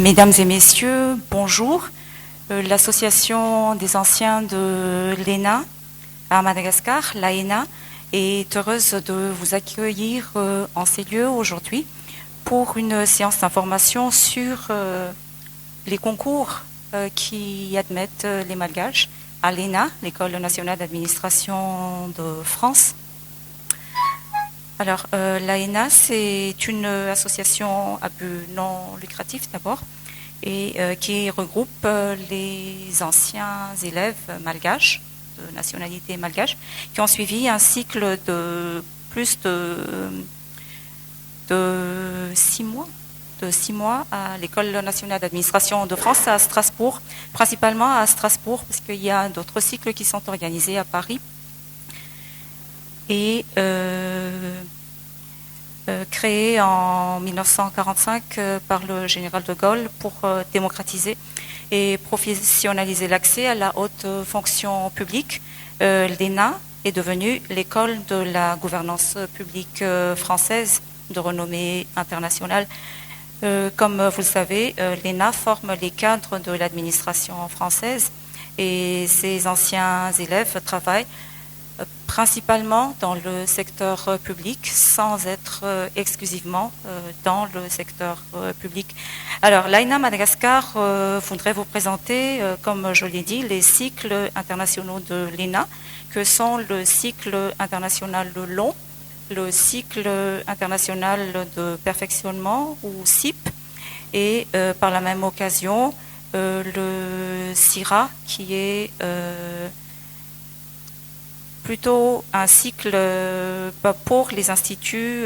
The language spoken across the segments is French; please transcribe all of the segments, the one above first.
Mesdames et messieurs, bonjour. L'Association des anciens de l'ENA à Madagascar, l'AENA, est heureuse de vous accueillir en ces lieux aujourd'hui pour une séance d'information sur les concours qui admettent les Malgaches à l'ENA, l'École nationale d'administration de France. Alors, l'AENA, c'est une association à but non lucratif d'abord, et qui regroupe les anciens élèves malgaches, de nationalité malgache, qui ont suivi un cycle de plus de 6 mois à l'École nationale d'administration de France à Strasbourg, principalement à Strasbourg, parce qu'il y a d'autres cycles qui sont organisés à Paris. Et créé en 1945 par le général de Gaulle pour démocratiser et professionnaliser l'accès à la haute fonction publique. L'ENA est devenue l'école de la gouvernance publique française de renommée internationale. Comme vous le savez, l'ENA forme les cadres de l'administration française et ses anciens élèves travaillent principalement dans le secteur public, sans être exclusivement dans le secteur public. Alors, l'AENA Madagascar voudrait vous présenter, comme je l'ai dit, les cycles internationaux de l'ENA, que sont le cycle international long, le cycle international de perfectionnement, ou CIP, et par la même occasion, le CIRA, qui est plutôt un cycle pour les instituts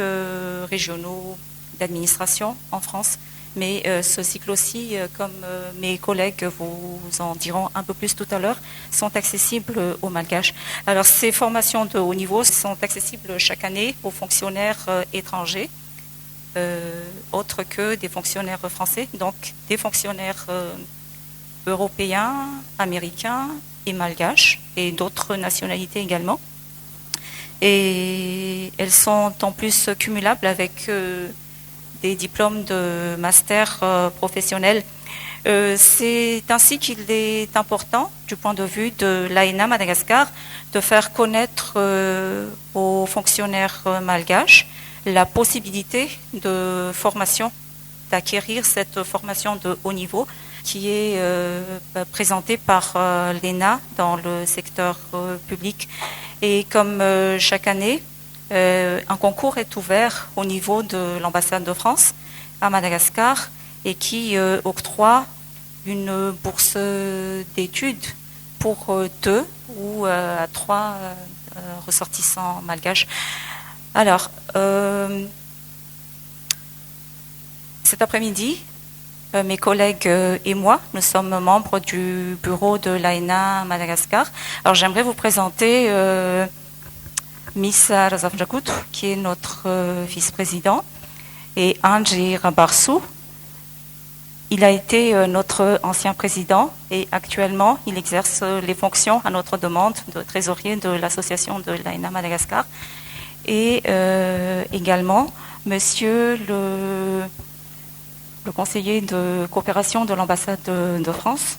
régionaux d'administration en France. Mais ce cycle aussi, comme mes collègues vous en diront un peu plus tout à l'heure, sont accessibles aux Malgaches. Alors ces formations de haut niveau sont accessibles chaque année aux fonctionnaires étrangers, autres que des fonctionnaires français, donc des fonctionnaires européens, américains et malgaches, et d'autres nationalités également. Et elles sont en plus cumulables avec des diplômes de master professionnel. C'est ainsi qu'il est important, du point de vue de l'AENA Madagascar, de faire connaître aux fonctionnaires malgaches la possibilité de formation, d'acquérir cette formation de haut niveau qui est présentée par l'ENA dans le secteur public. Et comme chaque année, un concours est ouvert au niveau de l'ambassade de France à Madagascar et qui octroie une bourse d'études pour 2 ou 3 ressortissants malgaches. Alors, cet après-midi, mes collègues et moi, nous sommes membres du bureau de l'AENA Madagascar. Alors j'aimerais vous présenter Missa Razafjakut, qui est notre vice-président, et Anji Rabarsou. Il a été notre ancien président et actuellement il exerce les fonctions à notre demande de trésorier de l'association de l'AENA Madagascar. Et également monsieur le conseiller de coopération de l'ambassade de France,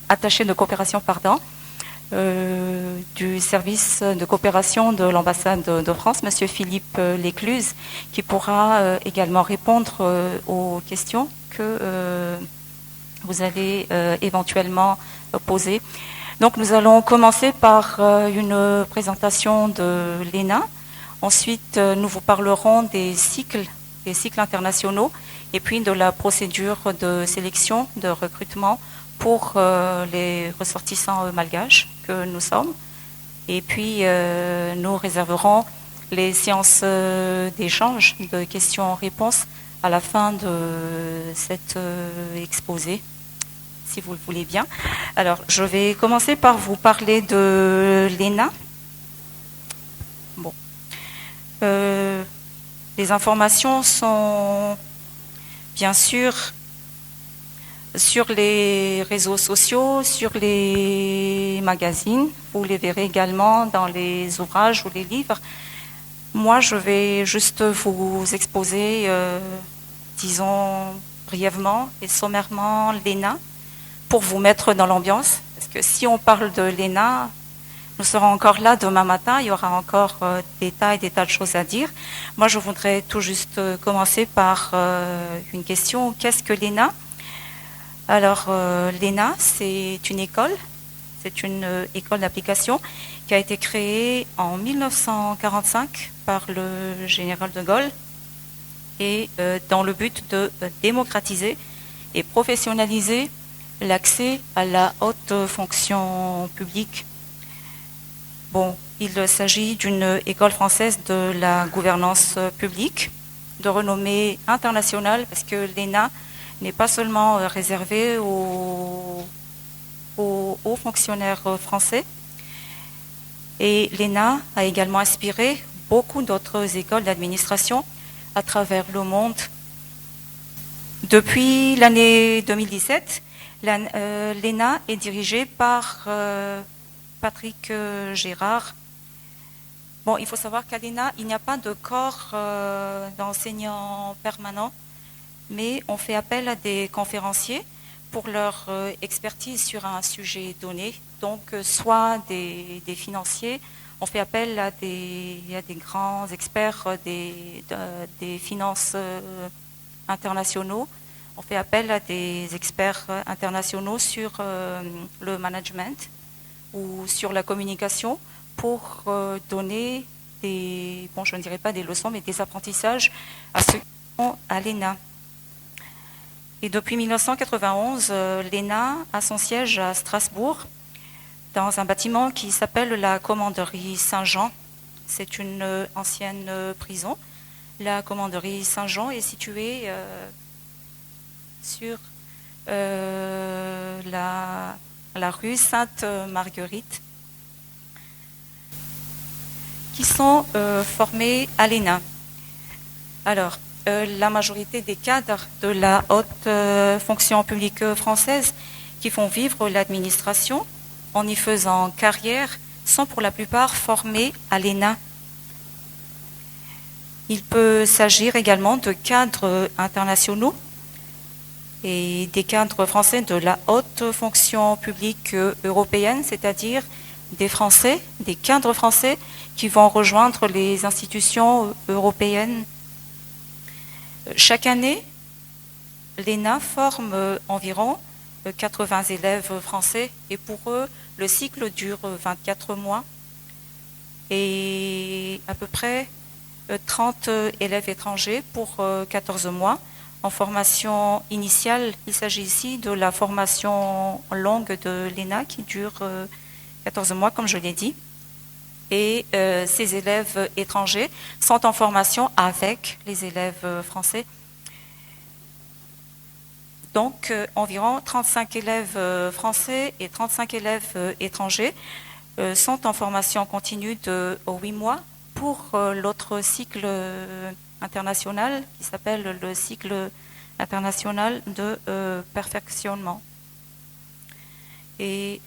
attaché de coopération, du service de coopération de l'ambassade de France, monsieur Philippe Lécluse, qui pourra également répondre aux questions que vous allez éventuellement poser. Donc nous allons commencer par une présentation de l'ENA. Ensuite, nous vous parlerons des cycles internationaux, et puis de la procédure de sélection, de recrutement pour les ressortissants malgaches que nous sommes. Et puis, nous réserverons les séances d'échange, de questions-réponses à la fin de cet exposé, si vous le voulez bien. Alors, je vais commencer par vous parler de l'ENA. Bon. Les informations sont bien sûr sur les réseaux sociaux, sur les magazines. Vous les verrez également dans les ouvrages ou les livres. Moi, je vais juste vous exposer, disons, brièvement et sommairement l'ENA pour vous mettre dans l'ambiance. Parce que si on parle de l'ENA, nous serons encore là demain matin, il y aura encore des tas de choses à dire. Moi, je voudrais tout juste commencer par une question. Qu'est-ce que l'ENA? Alors, l'ENA, c'est une école d'application qui a été créée en 1945 par le général de Gaulle et dans le but de démocratiser et professionnaliser l'accès à la haute fonction publique. Bon, il s'agit d'une école française de la gouvernance publique, de renommée internationale, parce que l'ENA n'est pas seulement réservée aux fonctionnaires français. Et l'ENA a également inspiré beaucoup d'autres écoles d'administration à travers le monde. Depuis l'année 2017, l'ENA est dirigée par Patrick Gérard. Bon, il faut savoir qu'à l'ENA, il n'y a pas de corps d'enseignants permanents, mais on fait appel à des conférenciers pour leur expertise sur un sujet donné. Donc, soit des financiers, on fait appel à des grands experts des finances internationaux. On fait appel à des experts internationaux sur le management ou sur la communication pour donner je ne dirais pas des leçons, mais des apprentissages à ceux qui sont à l'ENA. Et depuis 1991, l'ENA a son siège à Strasbourg, dans un bâtiment qui s'appelle la Commanderie Saint-Jean. C'est une ancienne prison. La Commanderie Saint-Jean est située sur la rue Sainte-Marguerite, qui sont formés à l'ENA. Alors, la majorité des cadres de la haute fonction publique française qui font vivre l'administration en y faisant carrière sont pour la plupart formés à l'ENA. Il peut s'agir également de cadres internationaux et des cadres français de la haute fonction publique européenne, c'est-à-dire des Français, des cadres français qui vont rejoindre les institutions européennes. Chaque année, l'ENA forme environ 80 élèves français et pour eux, le cycle dure 24 mois et à peu près 30 élèves étrangers pour 14 mois. En formation initiale, il s'agit ici de la formation longue de l'ENA qui dure 14 mois, comme je l'ai dit. Et ces élèves étrangers sont en formation avec les élèves français. Donc, environ 35 élèves français et 35 élèves étrangers sont en formation continue de 8 mois pour l'autre cycle international qui s'appelle le cycle international de perfectionnement. Et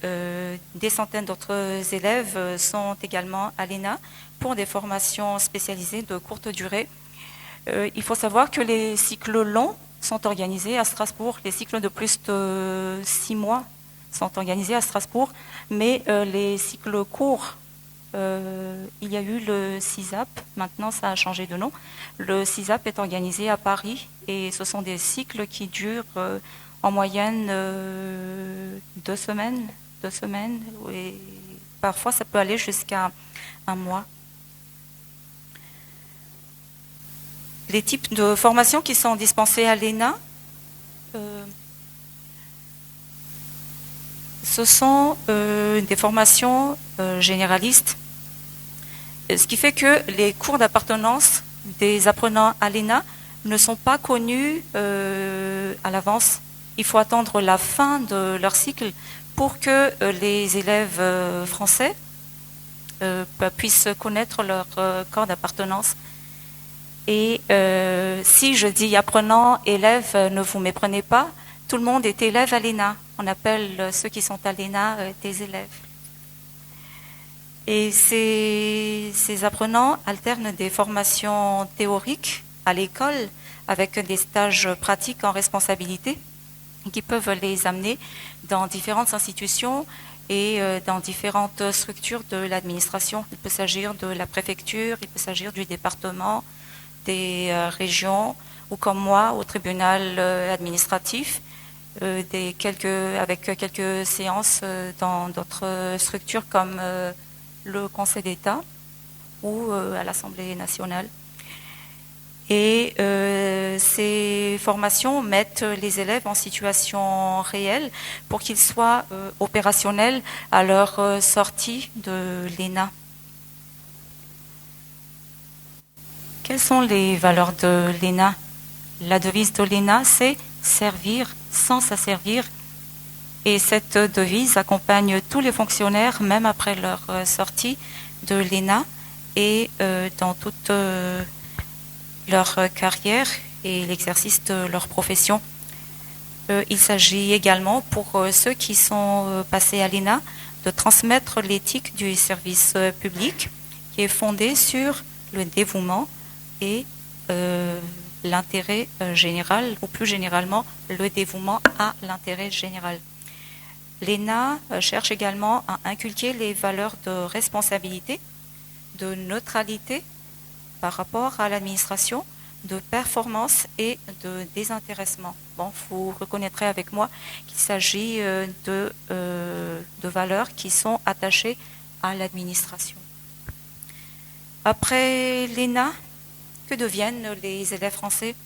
des centaines d'autres élèves sont également à l'ENA pour des formations spécialisées de courte durée. Il faut savoir que les cycles longs sont organisés à Strasbourg, les cycles de plus de 6 mois sont organisés à Strasbourg, mais les cycles courts, il y a eu le CISAP, maintenant ça a changé de nom. Le CISAP est organisé à Paris et ce sont des cycles qui durent en moyenne 2 semaines, et parfois ça peut aller jusqu'à 1 mois. Les types de formations qui sont dispensées à l'ENA, ce sont des formations généralistes, ce qui fait que les cours d'appartenance des apprenants à l'ENA ne sont pas connus à l'avance. Il faut attendre la fin de leur cycle pour que les élèves français puissent connaître leur corps d'appartenance. Et si je dis apprenant, élève, ne vous méprenez pas, tout le monde est élève à l'ENA. On appelle ceux qui sont à l'ENA des élèves. Et ces apprenants alternent des formations théoriques à l'école avec des stages pratiques en responsabilité qui peuvent les amener dans différentes institutions et dans différentes structures de l'administration. Il peut s'agir de la préfecture, il peut s'agir du département, des régions, ou comme moi, au tribunal administratif, avec quelques séances dans d'autres structures comme le Conseil d'État ou à l'Assemblée nationale. Et ces formations mettent les élèves en situation réelle pour qu'ils soient opérationnels à leur sortie de l'ENA. Quelles sont les valeurs de l'ENA? La devise de l'ENA, c'est « servir sans s'asservir ». Et cette devise accompagne tous les fonctionnaires, même après leur sortie de l'ENA et dans toute leur carrière et l'exercice de leur profession. Il s'agit également pour ceux qui sont passés à l'ENA de transmettre l'éthique du service public qui est fondée sur le dévouement et l'intérêt général, ou plus généralement le dévouement à l'intérêt général. L'ENA cherche également à inculquer les valeurs de responsabilité, de neutralité par rapport à l'administration, de performance et de désintéressement. Bon, vous reconnaîtrez avec moi qu'il s'agit de valeurs qui sont attachées à l'administration. Après l'ENA, que deviennent les élèves français?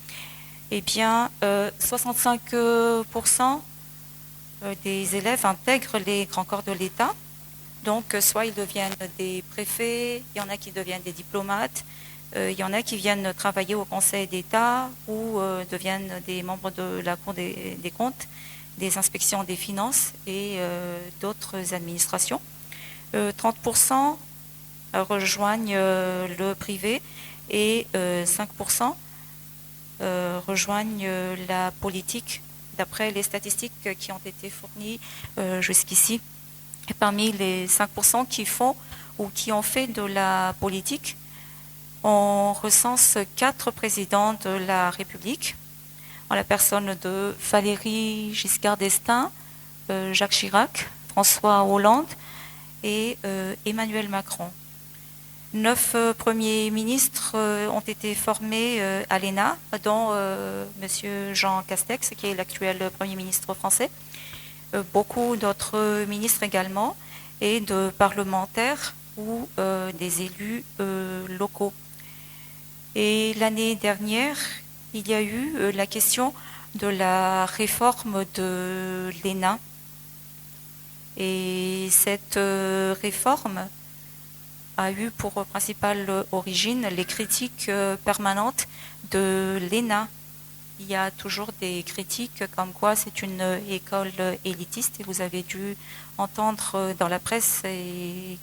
Eh bien, 65% des élèves intègrent les grands corps de l'État. Donc, soit ils deviennent des préfets, il y en a qui deviennent des diplomates, il y en a qui viennent travailler au Conseil d'État ou deviennent des membres de la Cour des comptes, des inspections des finances et d'autres administrations. 30% rejoignent le privé et 5% rejoignent la politique, d'après les statistiques qui ont été fournies jusqu'ici. Et parmi les 5% qui font ou qui ont fait de la politique, on recense 4 présidents de la République, en la personne de Valéry Giscard d'Estaing, Jacques Chirac, François Hollande et Emmanuel Macron. 9 premiers ministres ont été formés à l'ENA, dont M. Jean Castex, qui est l'actuel Premier ministre français, beaucoup d'autres ministres également, et de parlementaires ou des élus locaux. Et l'année dernière, il y a eu la question de la réforme de l'ENA. Et cette réforme a eu pour principale origine les critiques permanentes de l'ENA. Il y a toujours des critiques comme quoi c'est une école élitiste et vous avez dû entendre dans la presse et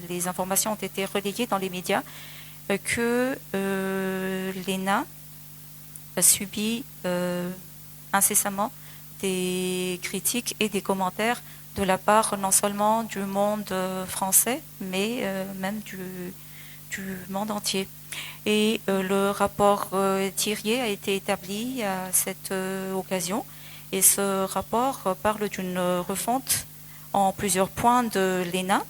les informations ont été relayées dans les médias que l'ENA subit incessamment des critiques et des commentaires de la part non seulement du monde français, mais même du monde entier. Et le rapport Thiriet a été établi à cette occasion, et ce rapport parle d'une refonte en plusieurs points de l'ENA,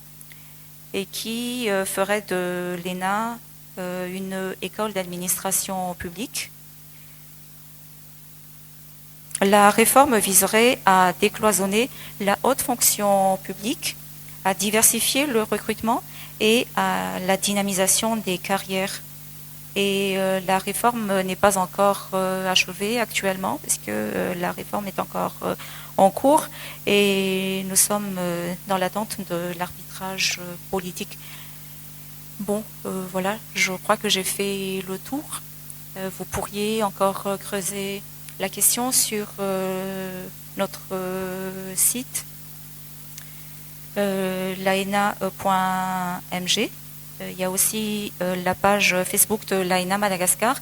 et qui ferait de l'ENA une école d'administration publique. La réforme viserait à décloisonner la haute fonction publique, à diversifier le recrutement et à la dynamisation des carrières. Et la réforme n'est pas encore achevée actuellement, puisque la réforme est encore en cours et nous sommes dans l'attente de l'arbitrage politique. Bon, voilà, je crois que j'ai fait le tour. Vous pourriez encore creuser la question sur notre site laena.mg. Il y a aussi la page Facebook de l'AENA Madagascar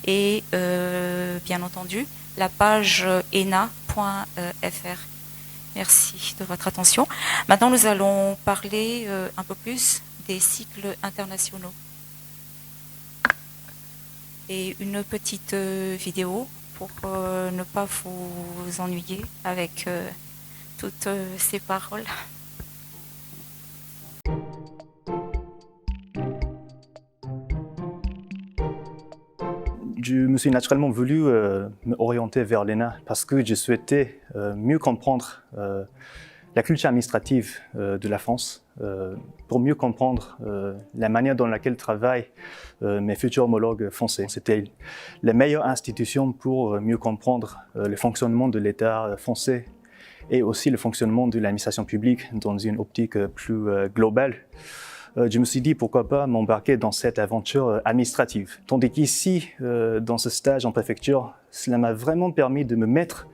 et bien entendu la page ena.fr. Merci de votre attention. Maintenant, nous allons parler un peu plus des cycles internationaux. et une petite vidéo pour ne pas vous ennuyer avec toutes ces paroles. Je me suis naturellement voulu me orienter vers l'ENA parce que je souhaitais mieux comprendre la culture administrative de la France, pour mieux comprendre la manière dans laquelle travaillent mes futurs homologues français. C'était la meilleure institution pour mieux comprendre le fonctionnement de l'État français et aussi le fonctionnement de l'administration publique dans une optique plus globale. Je me suis dit pourquoi pas m'embarquer dans cette aventure administrative. Tandis qu'ici, dans ce stage en préfecture, cela m'a vraiment permis de me mettre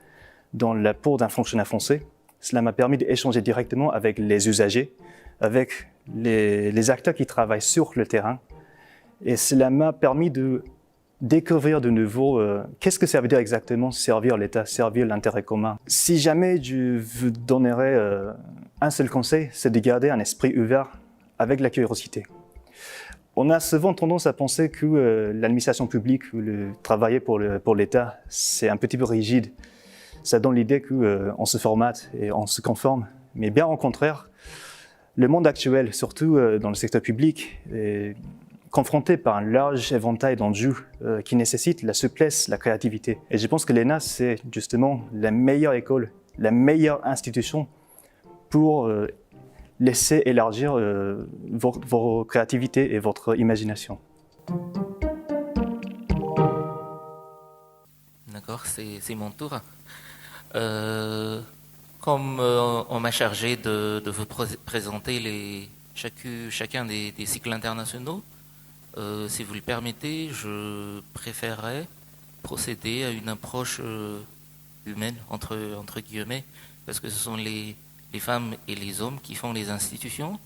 dans la peau d'un fonctionnaire français. Cela m'a permis d'échanger directement avec les usagers, avec les acteurs qui travaillent sur le terrain. Et cela m'a permis de découvrir de nouveau qu'est-ce que ça veut dire exactement servir l'État, servir l'intérêt commun. Si jamais je vous donnerais un seul conseil, c'est de garder un esprit ouvert avec la curiosité. On a souvent tendance à penser que l'administration publique ou le travailler pour l'État, c'est un petit peu rigide. Ça donne l'idée qu'on se formate et on se conforme. Mais bien au contraire, le monde actuel, surtout dans le secteur public, est confronté par un large éventail d'enjeux qui nécessitent la souplesse, la créativité. Et je pense que l'ENA, c'est justement la meilleure école, la meilleure institution pour laisser élargir vos créativités et votre imagination. D'accord, c'est mon tour. Comme on m'a chargé de vous présenter chacun des cycles internationaux, si vous le permettez, je préférerais procéder à une approche humaine, entre guillemets, parce que ce sont les femmes et les hommes qui font les institutions,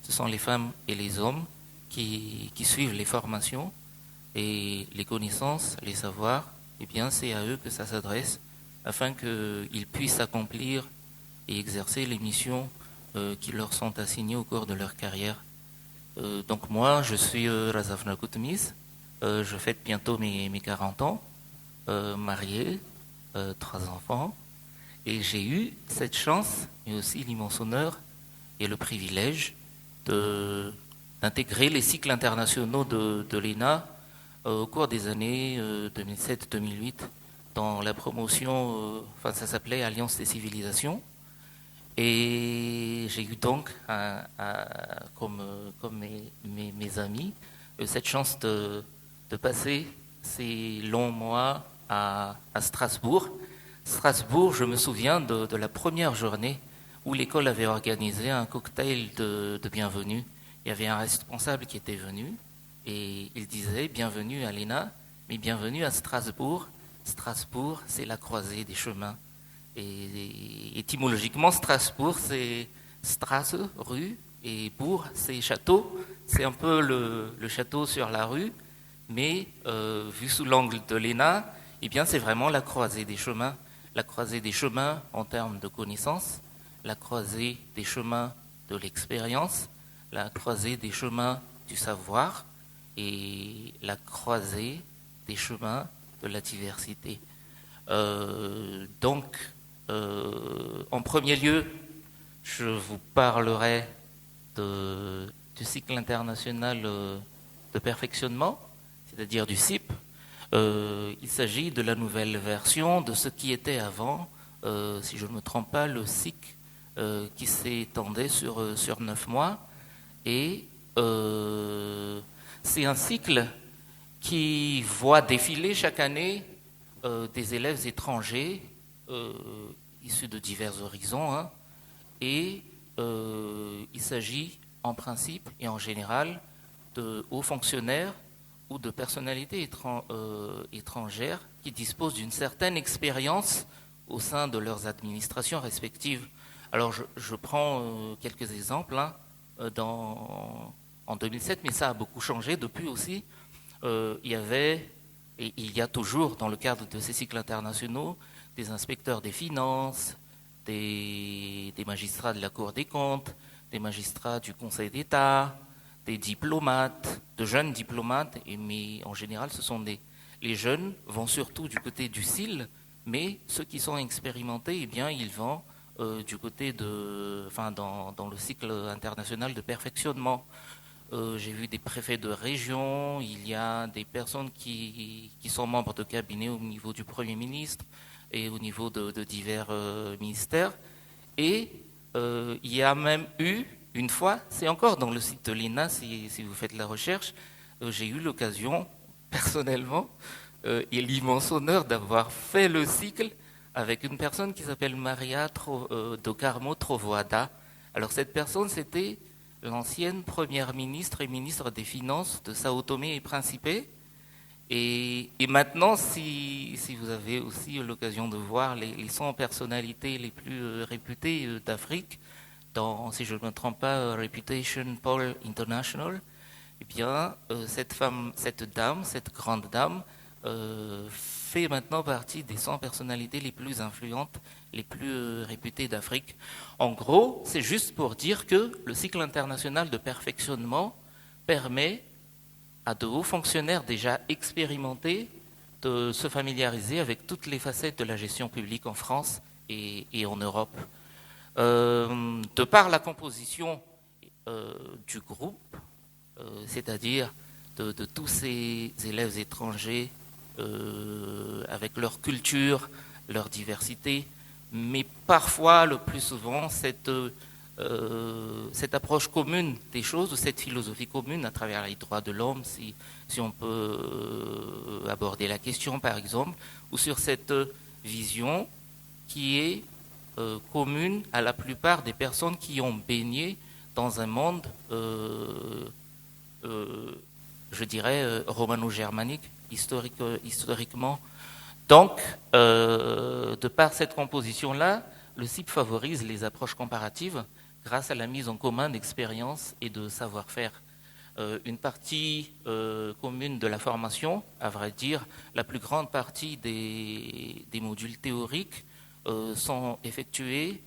ce sont les femmes et les hommes qui suivent les formations et les connaissances, les savoirs, eh bien c'est à eux que ça s'adresse afin qu'ils puissent accomplir et exercer les missions qui leur sont assignées au cours de leur carrière. Donc moi, je suis Razafna Koutmis, je fête bientôt mes 40 ans, marié, 3 enfants. Et j'ai eu cette chance, mais aussi l'immense honneur et le privilège d'intégrer les cycles internationaux de l'ENA au cours des années 2007-2008 dans la promotion, ça s'appelait Alliance des civilisations. Et j'ai eu donc, comme mes amis, cette chance de passer ces longs mois à Strasbourg. Strasbourg, je me souviens de la première journée où l'école avait organisé un cocktail de bienvenue. Il y avait un responsable qui était venu et il disait « Bienvenue à l'ENA, mais bienvenue à Strasbourg. Strasbourg, c'est la croisée des chemins. » Et étymologiquement, Strasbourg, c'est Strasse, rue, et bourg, c'est château. C'est un peu le château sur la rue, mais vu sous l'angle de l'ENA, eh bien, c'est vraiment la croisée des chemins. La croisée des chemins en termes de connaissances, la croisée des chemins de l'expérience, la croisée des chemins du savoir et la croisée des chemins de la diversité. Donc, en premier lieu, je vous parlerai du cycle international de perfectionnement, c'est-à-dire du CIP. Il s'agit de la nouvelle version de ce qui était avant, si je ne me trompe pas, le cycle qui s'étendait sur 9 mois. Et c'est un cycle qui voit défiler chaque année des élèves étrangers issus de divers horizons. Hein, et il s'agit en principe et en général de hauts fonctionnaires ou de personnalités étrangères qui disposent d'une certaine expérience au sein de leurs administrations respectives. Alors je prends quelques exemples hein, en 2007, mais ça a beaucoup changé depuis aussi. Il y avait, et il y a toujours dans le cadre de ces cycles internationaux, des inspecteurs des finances, des magistrats de la Cour des comptes, des magistrats du Conseil d'État, des diplomates, de jeunes diplomates, mais en général ce sont Les jeunes vont surtout du côté du CIL, mais ceux qui sont expérimentés, eh bien, ils vont du côté dans le cycle international de perfectionnement. J'ai vu des préfets de région, il y a des personnes qui sont membres de cabinet au niveau du Premier ministre et au niveau de divers ministères. Et il y a même eu, une fois, c'est encore dans le site de l'ENA, si vous faites la recherche, j'ai eu l'occasion, personnellement, et l'immense honneur d'avoir fait le cycle avec une personne qui s'appelle Maria do Carmo Trovoada. Alors cette personne, c'était l'ancienne première ministre et ministre des Finances de Sao Tomé et Principe. Et maintenant, si vous avez aussi l'occasion de voir les 100 personnalités les plus réputées d'Afrique, dans, si je ne me trompe pas, Reputation Poll International, eh bien, cette grande dame, fait maintenant partie des 100 personnalités les plus influentes, les plus réputées d'Afrique. En gros, c'est juste pour dire que le cycle international de perfectionnement permet à de hauts fonctionnaires déjà expérimentés de se familiariser avec toutes les facettes de la gestion publique en France et en Europe. De par la composition du groupe, c'est-à-dire de tous ces élèves étrangers avec leur culture, leur diversité, mais parfois, le plus souvent, cette approche commune des choses, ou cette philosophie commune à travers les droits de l'homme, si on peut aborder la question par exemple, ou sur cette vision qui est commune à la plupart des personnes qui ont baigné dans un monde, je dirais, romano-germanique, historiquement. Donc, de par cette composition-là, le CIP favorise les approches comparatives grâce à la mise en commun d'expériences et de savoir-faire. Une partie commune de la formation, à vrai dire, la plus grande partie des modules théoriques sont effectués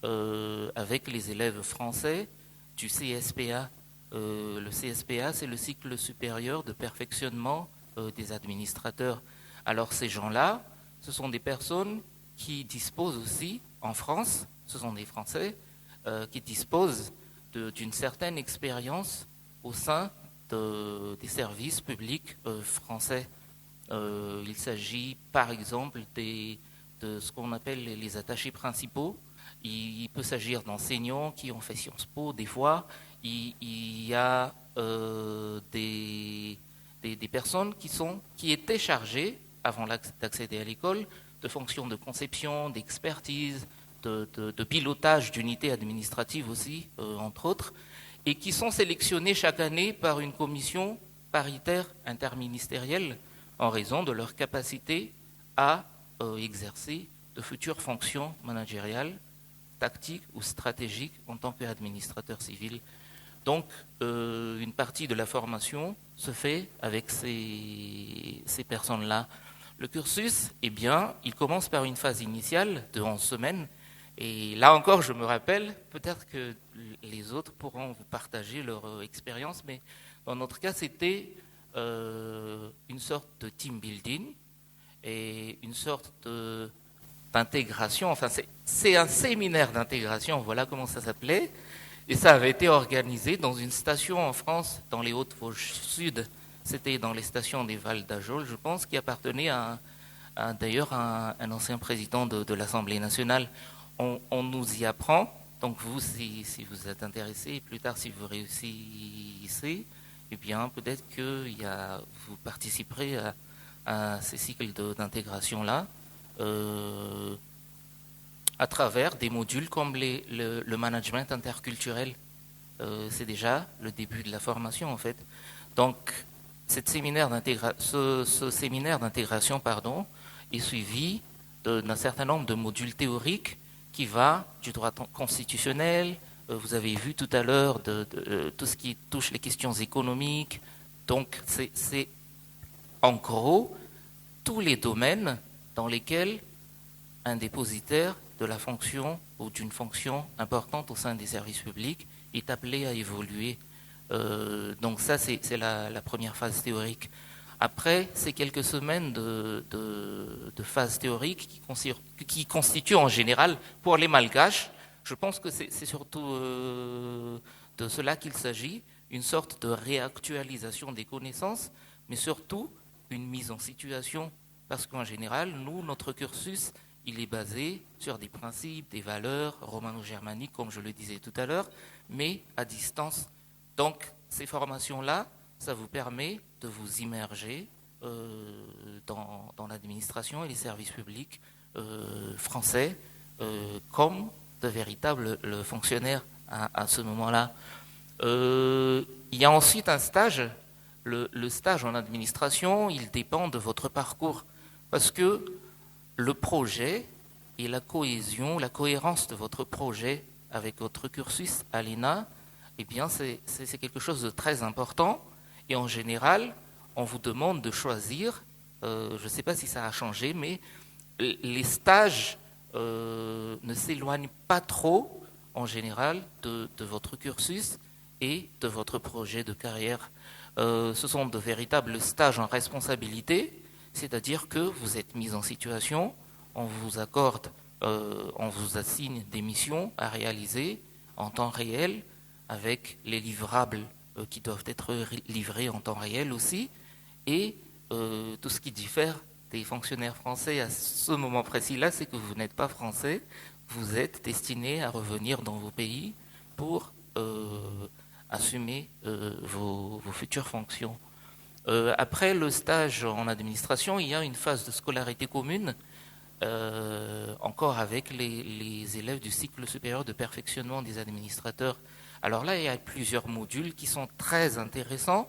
avec les élèves français du CSPA. Le CSPA, c'est le cycle supérieur de perfectionnement des administrateurs. Alors ces gens-là, ce sont des personnes qui disposent aussi, en France, ce sont des Français, qui disposent d'une certaine expérience au sein des services publics français. Il s'agit par exemple de ce qu'on appelle les attachés principaux. Il peut s'agir d'enseignants qui ont fait Sciences Po des fois. Il y a des personnes qui étaient chargées, avant d'accéder à l'école, de fonctions de conception, d'expertise, de pilotage d'unités administratives aussi, entre autres, et qui sont sélectionnés chaque année par une commission paritaire interministérielle en raison de leur capacité à exercer de futures fonctions managériales, tactiques ou stratégiques en tant qu'administrateur civil. Donc, une partie de la formation se fait avec ces personnes-là. Le cursus, eh bien, il commence par une phase initiale de 11 semaines. Et là encore, je me rappelle, peut-être que les autres pourront vous partager leur expérience, mais dans notre cas, c'était une sorte de team building et une sorte d'intégration. Enfin, c'est un séminaire d'intégration, voilà comment ça s'appelait. Et ça avait été organisé dans une station en France, dans les Hautes-Vosges Sud. C'était dans les stations des Vals d'Ajol, je pense, qui appartenait d'ailleurs à un ancien président de l'Assemblée nationale. On nous y apprend. Donc vous, si vous êtes intéressé, et plus tard si vous réussissez, eh bien peut-être que vous participerez à ces cycles d'intégration-là à travers des modules comme le management interculturel. C'est déjà le début de la formation en fait. Donc ce séminaire d'intégration est suivi d'un certain nombre de modules théoriques qui va du droit constitutionnel, vous avez vu tout à l'heure de tout ce qui touche les questions économiques. Donc c'est en gros tous les domaines dans lesquels un dépositaire de la fonction ou d'une fonction importante au sein des services publics est appelé à évoluer. Donc ça, c'est la première phase théorique. Après ces quelques semaines de phase théorique qui constituent en général, pour les Malgaches, je pense que c'est surtout de cela qu'il s'agit, une sorte de réactualisation des connaissances, mais surtout une mise en situation, parce qu'en général, nous, notre cursus, il est basé sur des principes, des valeurs romano-germaniques, comme je le disais tout à l'heure, mais à distance. Donc, ces formations-là, ça vous permet de vous immerger dans l'administration et les services publics français comme de véritables fonctionnaires à ce moment-là. Il y a ensuite un stage. Le stage en administration, il dépend de votre parcours, parce que le projet et la cohésion, la cohérence de votre projet avec votre cursus à l'ENA, eh bien, c'est quelque chose de très important. Et en général, on vous demande de choisir, je ne sais pas si ça a changé, mais les stages ne s'éloignent pas trop, en général, de votre cursus et de votre projet de carrière. Ce sont de véritables stages en responsabilité, c'est-à-dire que vous êtes mis en situation, on vous accorde, on vous assigne des missions à réaliser en temps réel, avec les livrables qui doivent être livrés en temps réel aussi, et tout ce qui diffère des fonctionnaires français à ce moment précis-là, c'est que vous n'êtes pas français, vous êtes destiné à revenir dans vos pays pour assumer vos futures fonctions. Après le stage en administration, il y a une phase de scolarité commune, encore avec les élèves du cycle supérieur de perfectionnement des administrateurs. Alors là, il y a plusieurs modules qui sont très intéressants,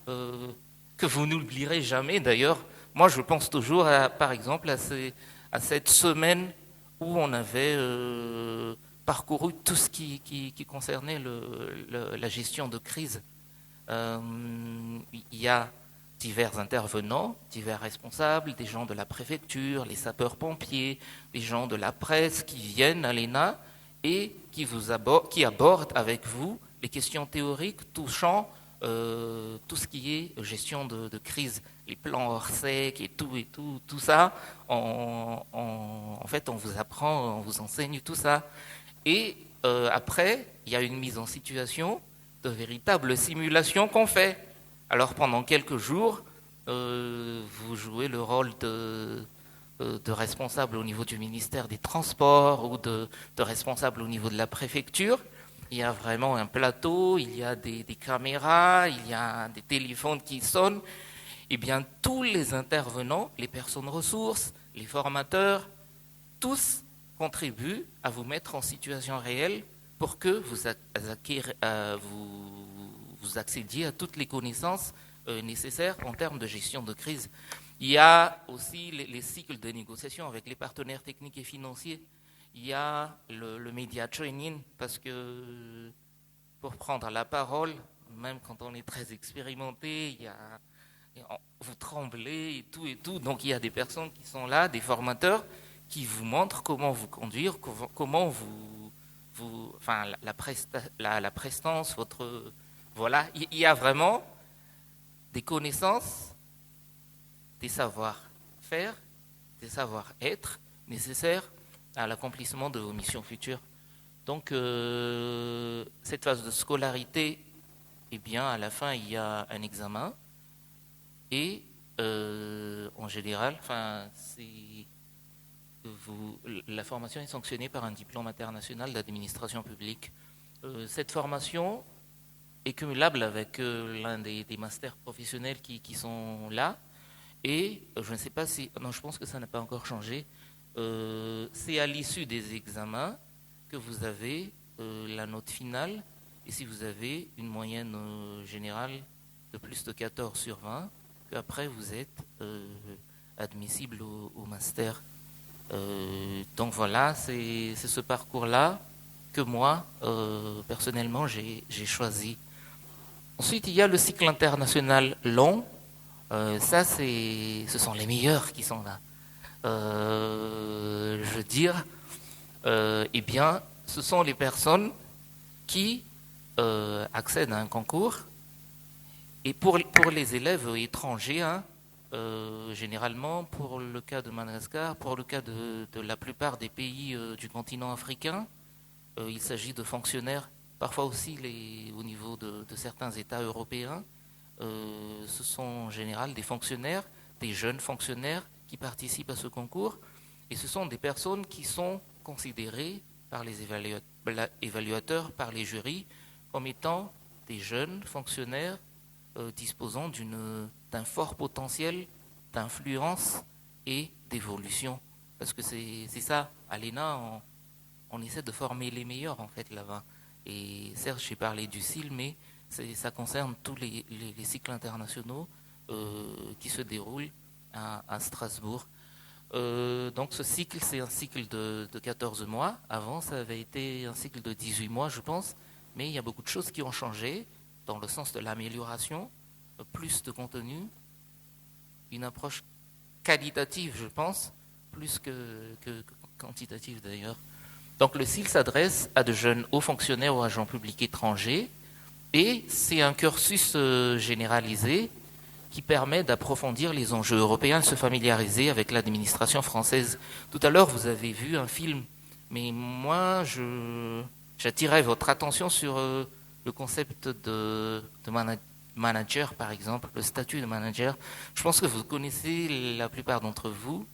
que vous n'oublierez jamais d'ailleurs. Moi, je pense toujours, par exemple, à cette semaine où on avait parcouru tout ce qui concernait la gestion de crise. Il y a divers intervenants, divers responsables, des gens de la préfecture, les sapeurs-pompiers, des gens de la presse qui viennent à l'ENA et qui abordent avec vous les questions théoriques touchant tout ce qui est gestion de crise, les plans hors sec et tout ça. En fait, on vous apprend, on vous enseigne tout ça. Et après, il y a une mise en situation de véritable simulation qu'on fait. Alors pendant quelques jours, vous jouez le rôle de responsable au niveau du ministère des Transports ou de responsable au niveau de la préfecture. Il y a vraiment un plateau, il y a des caméras, il y a des téléphones qui sonnent. Eh bien, tous les intervenants, les personnes ressources, les formateurs, tous contribuent à vous mettre en situation réelle pour que vous accédiez à toutes les connaissances nécessaires en termes de gestion de crise. Il y a aussi les cycles de négociation avec les partenaires techniques et financiers. Il y a le media training, parce que pour prendre la parole, même quand on est très expérimenté, vous tremblez et tout. Donc il y a des personnes qui sont là, des formateurs, qui vous montrent comment vous conduire, comment la prestance, voilà. Il y a vraiment des connaissances, des savoir-faire, des savoir-être nécessaires à l'accomplissement de vos missions futures. Donc, cette phase de scolarité, eh bien, à la fin, il y a un examen. Et, en général, la formation est sanctionnée par un diplôme international d'administration publique. Cette formation est cumulable avec l'un des masters professionnels qui sont là. Et je ne sais pas si... Non, je pense que ça n'a pas encore changé. C'est à l'issue des examens que vous avez la note finale, et si vous avez une moyenne générale de plus de 14 sur 20, qu'après vous êtes admissible au master. Donc voilà, c'est ce parcours-là que moi, personnellement, j'ai choisi. Ensuite, il y a le cycle international long. Ça, ce sont les meilleurs qui sont là. Je veux dire, eh bien, ce sont les personnes qui accèdent à un concours. Et pour les élèves étrangers, généralement, pour le cas de Madagascar, pour le cas de la plupart des pays du continent africain, il s'agit de fonctionnaires, parfois aussi au niveau de certains États européens. Ce sont en général des fonctionnaires, des jeunes fonctionnaires qui participent à ce concours, et ce sont des personnes qui sont considérées par les évaluateurs, par les jurys, comme étant des jeunes fonctionnaires disposant d'un fort potentiel d'influence et d'évolution. Parce que c'est ça, à l'ENA, on essaie de former les meilleurs en fait là-bas. Et certes, j'ai parlé du CIL, mais ça concerne tous les cycles internationaux qui se déroulent à Strasbourg. Donc ce cycle, c'est un cycle de 14 mois. Avant, ça avait été un cycle de 18 mois, je pense. Mais il y a beaucoup de choses qui ont changé dans le sens de l'amélioration, plus de contenu, une approche qualitative, je pense, plus que quantitative d'ailleurs. Donc le CIL s'adresse à de jeunes hauts fonctionnaires ou agents publics étrangers, et c'est un cursus généralisé qui permet d'approfondir les enjeux européens, de se familiariser avec l'administration française. Tout à l'heure, vous avez vu un film, mais moi, j'attirais votre attention sur le concept de manager, par exemple, le statut de manager. Je pense que vous connaissez, la plupart d'entre vous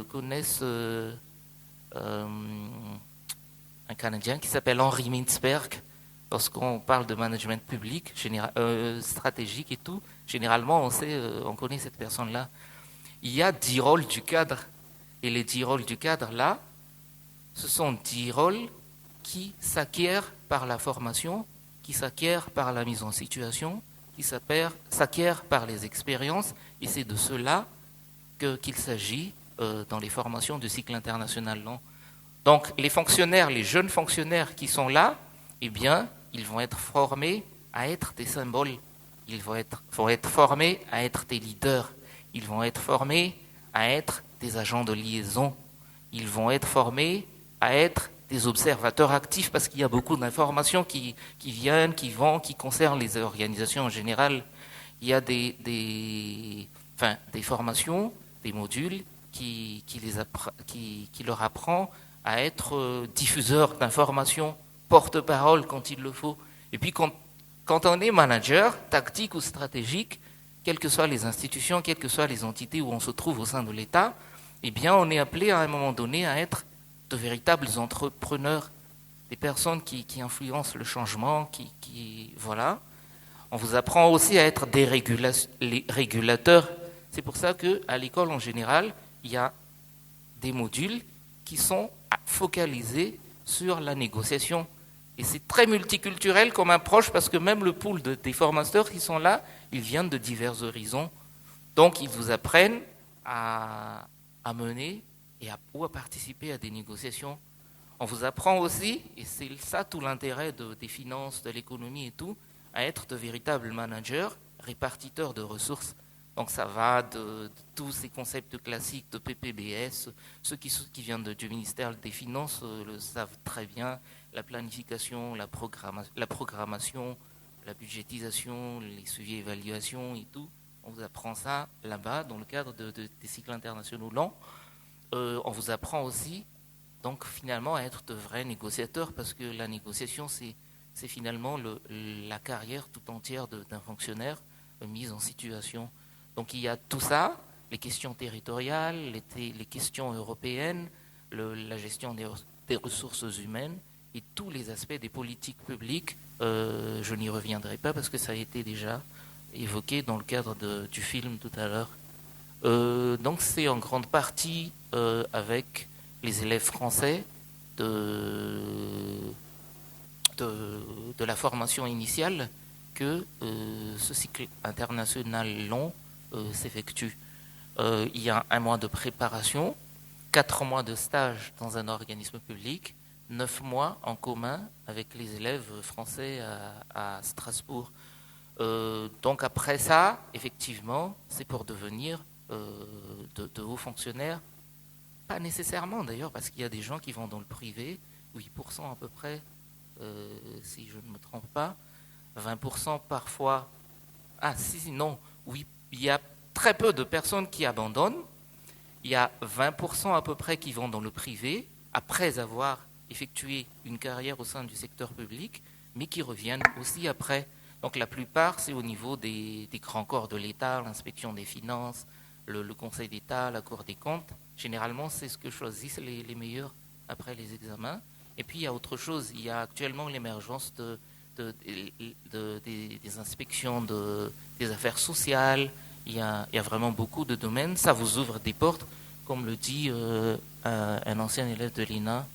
connaissent un Canadien qui s'appelle Henri Mintzberg. Lorsqu'on parle de management public, stratégique et tout, généralement on connaît cette personne-là. Il y a 10 rôles du cadre, et les 10 rôles du cadre là, ce sont 10 rôles qui s'acquièrent par la formation, qui s'acquièrent par la mise en situation, qui s'acquièrent par les expériences, et c'est de cela qu'il s'agit dans les formations du cycle international long. Donc les fonctionnaires, les jeunes fonctionnaires qui sont là, eh bien, ils vont être formés à être des symboles, ils vont être formés à être des leaders, ils vont être formés à être des agents de liaison, ils vont être formés à être des observateurs actifs, parce qu'il y a beaucoup d'informations qui viennent, qui vont, qui concernent les organisations en général. Il y a des formations, des modules qui leur apprend à être diffuseurs d'informations, porte-parole quand il le faut. Et puis quand on est manager, tactique ou stratégique, quelles que soient les institutions, quelles que soient les entités où on se trouve au sein de l'État, eh bien on est appelé à un moment donné à être de véritables entrepreneurs, des personnes qui influencent le changement, voilà. On vous apprend aussi à être des régulateurs. C'est pour ça qu'à l'école en général, il y a des modules qui sont focalisés sur la négociation. Et c'est très multiculturel comme approche, parce que même le pool des formateurs qui sont là, ils viennent de divers horizons. Donc ils vous apprennent à mener ou à participer à des négociations. On vous apprend aussi, et c'est ça tout l'intérêt des finances, de l'économie et tout, à être de véritables managers, répartiteurs de ressources. Donc ça va de tous ces concepts classiques de PPBS, ceux qui viennent du ministère des Finances le savent très bien, la planification, la programmation, la budgétisation, les suivis et évaluations et tout. On vous apprend ça là-bas dans le cadre des cycles internationaux longs. On vous apprend aussi, donc finalement, à être de vrais négociateurs, parce que la négociation, c'est finalement la carrière tout entière d'un fonctionnaire mise en situation. Donc il y a tout ça, les questions territoriales, les questions européennes, la gestion des ressources humaines et tous les aspects des politiques publiques. Je n'y reviendrai pas parce que ça a été déjà évoqué dans le cadre du film tout à l'heure. Donc c'est en grande partie avec les élèves français de la formation initiale que ce cycle international long s'effectue. Il y a 1 mois de préparation, 4 mois de stage dans un organisme public, 9 mois en commun avec les élèves français à Strasbourg. Donc après ça, effectivement, c'est pour devenir de hauts fonctionnaires. Pas nécessairement d'ailleurs, parce qu'il y a des gens qui vont dans le privé, 8% à peu près, si je ne me trompe pas, 20% parfois. Ah si, non, oui, il y a très peu de personnes qui abandonnent. Il y a 20% à peu près qui vont dans le privé après avoir effectué une carrière au sein du secteur public, mais qui reviennent aussi après. Donc la plupart, c'est au niveau des grands corps de l'État, l'inspection des finances, le Conseil d'État, la Cour des comptes. Généralement, c'est ce que choisissent les meilleurs après les examens. Et puis il y a autre chose, il y a actuellement l'émergence des inspections des affaires sociales. Il y a vraiment beaucoup de domaines. Ça vous ouvre des portes, comme le dit un ancien élève de l'ENA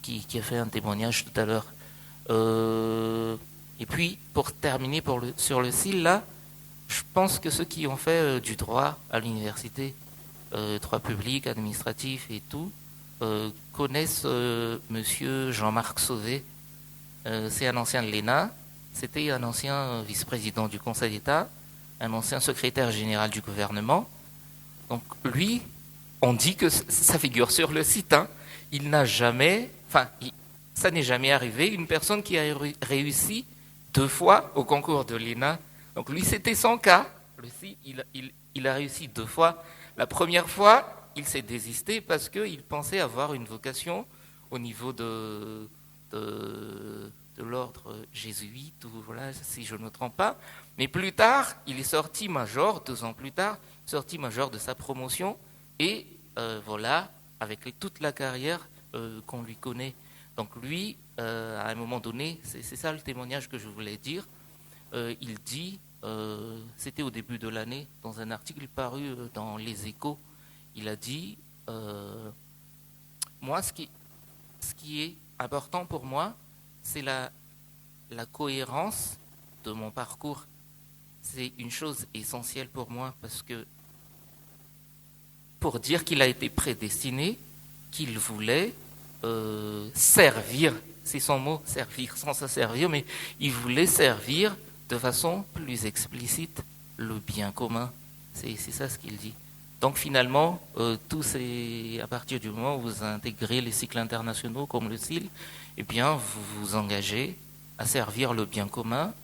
qui a fait un témoignage tout à l'heure. Et puis, pour terminer sur le CIL, là, je pense que ceux qui ont fait du droit à l'université, droit public, administratif et tout, connaissent monsieur Jean-Marc Sauvé. C'est un ancien de l'ENA, c'était un ancien vice-président du Conseil d'État, un ancien secrétaire général du gouvernement. Donc lui, on dit que ça figure sur le site. Hein. Il n'a jamais, ça n'est jamais arrivé, une personne qui a réussi 2 fois au concours de l'ENA. Donc lui, c'était son cas. Lui, il a réussi 2 fois. La première fois, il s'est désisté parce qu'il pensait avoir une vocation au niveau de l'ordre jésuite, ou voilà, si je ne me trompe pas. Mais plus tard, il est sorti major, 2 ans plus tard, sorti major de sa promotion, et voilà, avec toute la carrière qu'on lui connaît. Donc lui, à un moment donné, c'est ça le témoignage que je voulais dire, il dit, c'était au début de l'année, dans un article paru dans Les Échos, il a dit, moi, ce qui est important pour moi, c'est la cohérence de mon parcours. C'est une chose essentielle pour moi, parce que pour dire qu'il a été prédestiné, qu'il voulait servir, c'est son mot, servir, sans se servir, mais il voulait servir de façon plus explicite le bien commun. C'est ça ce qu'il dit. Donc finalement, tout c'est à partir du moment où vous intégrez les cycles internationaux comme le CIL, eh bien vous vous engagez à servir le bien commun,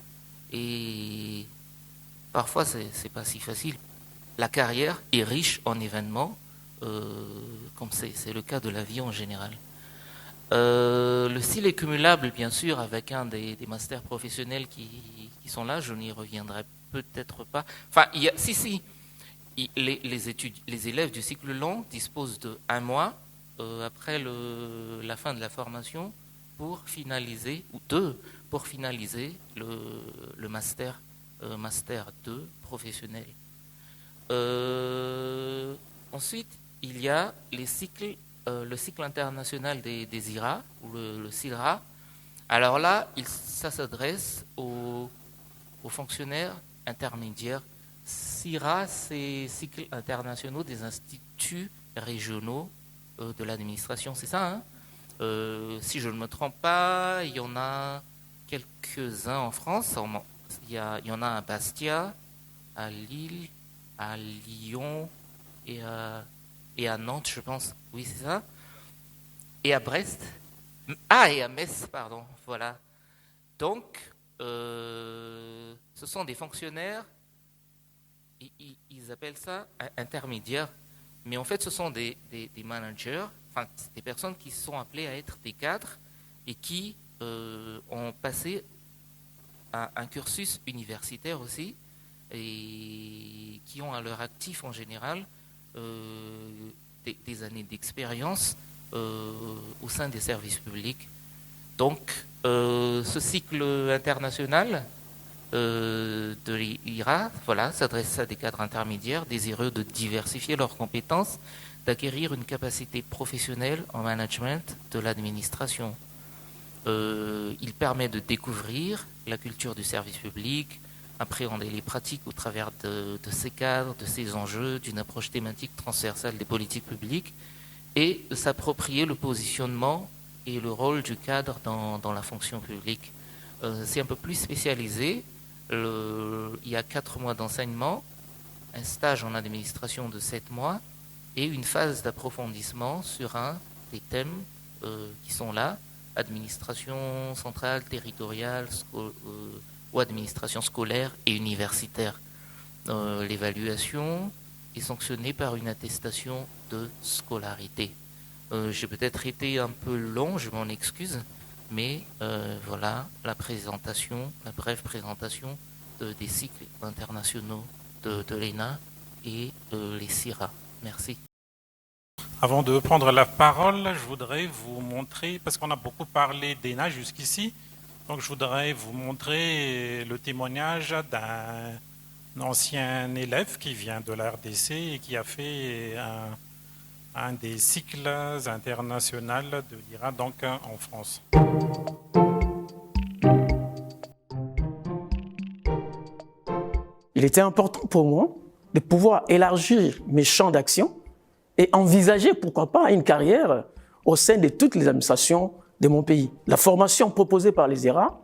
et parfois c'est pas si facile. La carrière est riche en événements, comme c'est le cas de la vie en général. Le CIL est cumulable bien sûr avec un des masters professionnels qui sont là, je n'y reviendrai peut-être pas. Enfin, les élèves du cycle long disposent de 1 mois après la fin de la formation pour finaliser, ou 2, pour finaliser le master 2 professionnel. Ensuite, il y a le cycle international des IRA, ou le CILRA. Alors là, ça s'adresse aux fonctionnaires intermédiaires. CIRA, c'est cycles internationaux des instituts régionaux de l'administration, c'est ça, hein? Si je ne me trompe pas, il y en a quelques-uns en France. Il y en a à Bastia, à Lille, à Lyon et à Nantes, je pense. Oui, c'est ça. Et à Brest. Et à Metz, pardon. Voilà. Donc, ce sont des fonctionnaires, ils appellent ça intermédiaires, mais en fait, ce sont des managers, enfin, des personnes qui sont appelées à être des cadres et qui ont passé un cursus universitaire aussi, et qui ont à leur actif en général des années d'expérience au sein des services publics. Donc, ce cycle international de l'IRA, voilà, s'adresse à des cadres intermédiaires désireux de diversifier leurs compétences, d'acquérir une capacité professionnelle en management de l'administration. Il permet de découvrir la culture du service public, appréhender les pratiques au travers de ces cadres, de ces enjeux, d'une approche thématique transversale des politiques publiques, et de s'approprier le positionnement et le rôle du cadre dans la fonction publique. C'est un peu plus spécialisé. Il y a 4 mois d'enseignement, un stage en administration de 7 mois et une phase d'approfondissement sur un des thèmes qui sont là, administration centrale, territoriale ou administration scolaire et universitaire. L'évaluation, est sanctionné par une attestation de scolarité. J'ai peut-être été un peu long, je m'en excuse, mais voilà la brève présentation des cycles internationaux de l'ENA et les CIRA. Merci. Avant de prendre la parole, je voudrais vous montrer, parce qu'on a beaucoup parlé d'ENA jusqu'ici, donc je voudrais vous montrer le témoignage d'un ancien élève qui vient de la RDC et qui a fait un des cycles internationaux de l'IRA, donc en France. Il était important pour moi de pouvoir élargir mes champs d'action et envisager, pourquoi pas, une carrière au sein de toutes les administrations de mon pays. La formation proposée par les ERA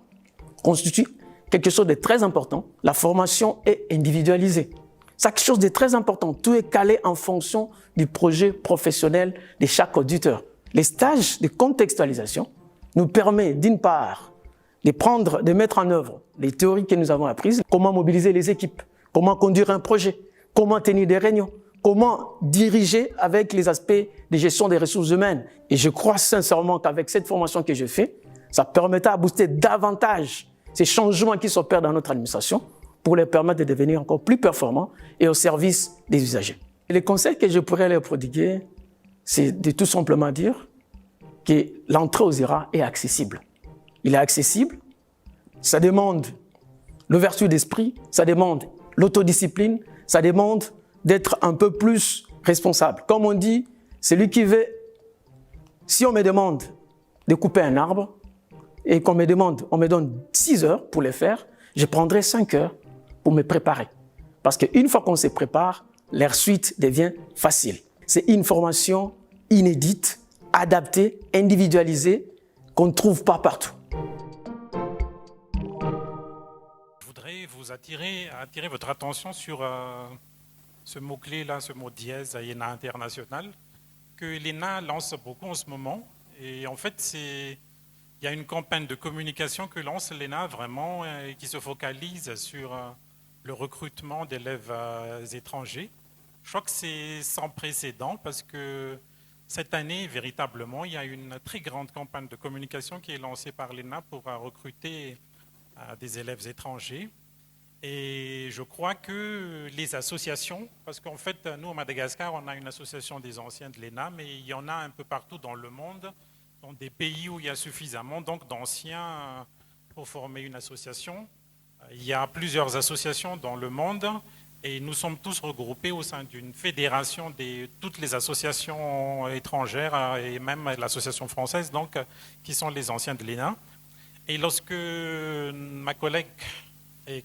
constitue quelque chose de très important. La formation est individualisée. C'est quelque chose de très important. Tout est calé en fonction du projet professionnel de chaque auditeur. Les stages de contextualisation nous permettent, d'une part, de mettre en œuvre les théories que nous avons apprises, comment mobiliser les équipes, comment conduire un projet, comment tenir des réunions, comment diriger avec les aspects de gestion des ressources humaines. Et je crois sincèrement qu'avec cette formation que je fais, ça permettra de booster davantage ces changements qui s'opèrent dans notre administration pour les permettre de devenir encore plus performants et au service des usagers. Et les conseils que je pourrais leur prodiguer, c'est de tout simplement dire que l'entrée aux ERA est accessible. Il est accessible, ça demande l'ouverture d'esprit, ça demande l'autodiscipline, ça demande d'être un peu plus responsable. Comme on dit, celui qui veut, si on me demande de couper un arbre et on me donne 6 heures pour le faire, je prendrai 5 heures pour me préparer. Parce qu'une fois qu'on se prépare, la suite devient facile. C'est une formation inédite, adaptée, individualisée, qu'on ne trouve pas partout. Je voudrais vous attirer votre attention sur ce mot-clé là, ce mot dièse à ENA International, que l'ENA lance beaucoup en ce moment. Et en fait, il y a une campagne de communication que lance l'ENA vraiment et qui se focalise sur le recrutement d'élèves étrangers. Je crois que c'est sans précédent parce que cette année, véritablement, il y a une très grande campagne de communication qui est lancée par l'ENA pour recruter des élèves étrangers. Et je crois que les associations, parce qu'en fait, nous, au Madagascar, on a une association des anciens de l'ENA, mais il y en a un peu partout dans le monde, dans des pays où il y a suffisamment d'anciens pour former une association. Il y a plusieurs associations dans le monde et nous sommes tous regroupés au sein d'une fédération de toutes les associations étrangères et même l'association française, donc, qui sont les anciens de l'ENA. Et lorsque ma collègue et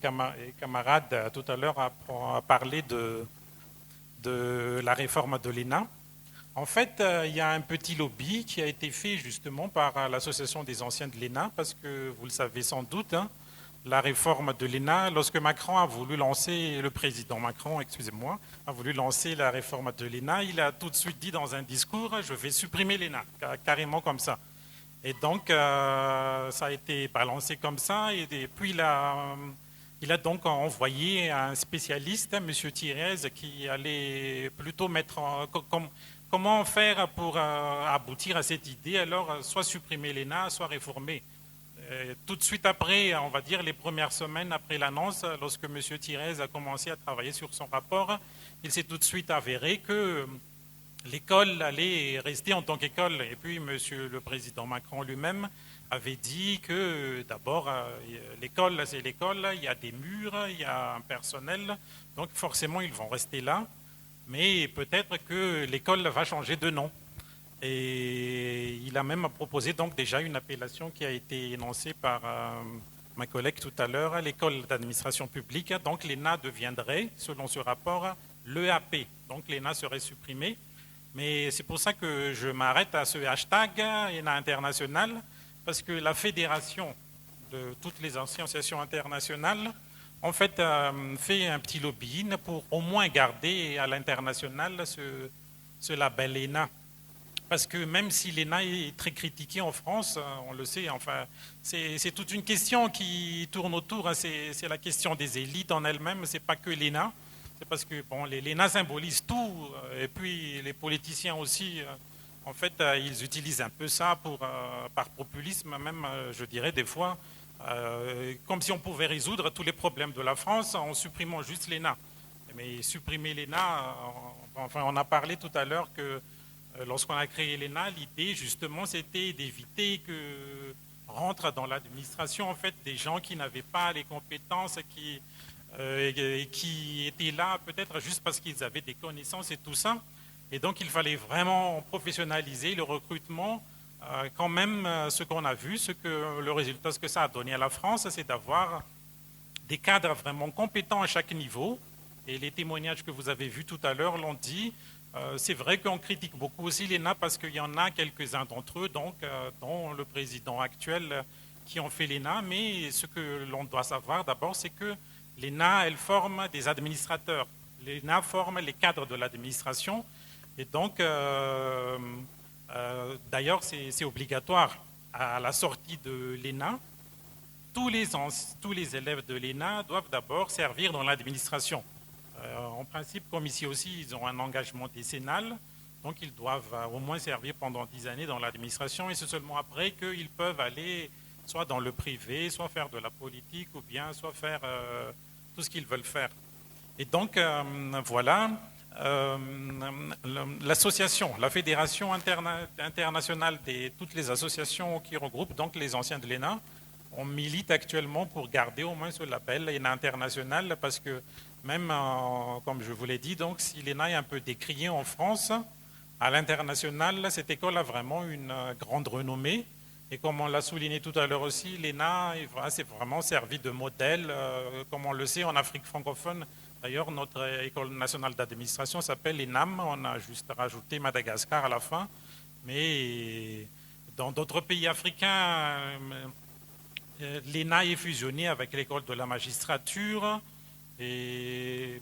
camarade tout à l'heure a parlé de la réforme de l'ENA, en fait, il y a un petit lobby qui a été fait justement par l'association des anciens de l'ENA, parce que vous le savez sans doute, hein, la réforme de l'ENA, lorsque Macron a voulu lancer, le président Macron, excusez-moi, a voulu lancer la réforme de l'ENA, il a tout de suite dit dans un discours, je vais supprimer l'ENA, carrément comme ça. Et donc, ça a été balancé comme ça, et puis il a donc envoyé un spécialiste, M. Thierez, qui allait plutôt mettre comment faire pour aboutir à cette idée, alors soit supprimer l'ENA, soit réformer. Tout de suite après, on va dire les premières semaines après l'annonce, lorsque M. Thierez a commencé à travailler sur son rapport, il s'est tout de suite avéré que l'école allait rester en tant qu'école. Et puis M. le Président Macron lui-même avait dit que d'abord, l'école, c'est l'école, il y a des murs, il y a un personnel, donc forcément ils vont rester là, mais peut-être que l'école va changer de nom. Et il a même proposé donc déjà une appellation qui a été énoncée par ma collègue tout à l'heure, l'école d'administration publique. Donc l'ENA deviendrait, selon ce rapport, l'EAP. Donc l'ENA serait supprimée. Mais c'est pour ça que je m'arrête à ce hashtag ENA International, parce que la fédération de toutes les associations internationales, en fait, fait un petit lobbying pour au moins garder à l'international ce label ENA. Parce que même si l'ENA est très critiquée en France, on le sait, enfin, c'est toute une question qui tourne autour, hein, c'est la question des élites en elles-mêmes, c'est pas que l'ENA, c'est parce que bon, l'ENA symbolise tout, et puis les politiciens aussi, en fait, ils utilisent un peu ça par populisme, même, je dirais, des fois, comme si on pouvait résoudre tous les problèmes de la France en supprimant juste l'ENA. Mais supprimer l'ENA, enfin, on a parlé tout à l'heure que lorsqu'on a créé l'ENA, l'idée, justement, c'était d'éviter que rentrent dans l'administration, en fait, des gens qui n'avaient pas les compétences, qui étaient là peut-être juste parce qu'ils avaient des connaissances et tout ça. Et donc, il fallait vraiment professionnaliser le recrutement. Quand même, ce qu'on a vu, le résultat, ce que ça a donné à la France, c'est d'avoir des cadres vraiment compétents à chaque niveau. Et les témoignages que vous avez vus tout à l'heure l'ont dit. C'est vrai qu'on critique beaucoup aussi l'ENA parce qu'il y en a quelques-uns d'entre eux, donc, dont le président actuel, qui ont fait l'ENA. Mais ce que l'on doit savoir d'abord, c'est que l'ENA, elle forme des administrateurs. L'ENA forme les cadres de l'administration. Et donc, d'ailleurs, c'est obligatoire. À la sortie de l'ENA, tous les élèves de l'ENA doivent d'abord servir dans l'administration. En principe, comme ici aussi, ils ont un engagement décennal. Donc, ils doivent au moins servir pendant 10 années dans l'administration. Et c'est seulement après qu'ils peuvent aller soit dans le privé, soit faire de la politique, ou bien soit faire tout ce qu'ils veulent faire. Et donc, voilà, l'association, la fédération internationale de toutes les associations qui regroupent donc les anciens de l'ENA, on milite actuellement pour garder au moins ce label ENA international, parce que même, comme je vous l'ai dit, donc, si l'ENA est un peu décriée en France, à l'international, cette école a vraiment une grande renommée. Et comme on l'a souligné tout à l'heure aussi, l'ENA s'est vraiment servi de modèle, comme on le sait en Afrique francophone. D'ailleurs, notre école nationale d'administration s'appelle l'ENAM, on a juste rajouté Madagascar à la fin. Mais dans d'autres pays africains, l'ENA est fusionnée avec l'école de la magistrature, mais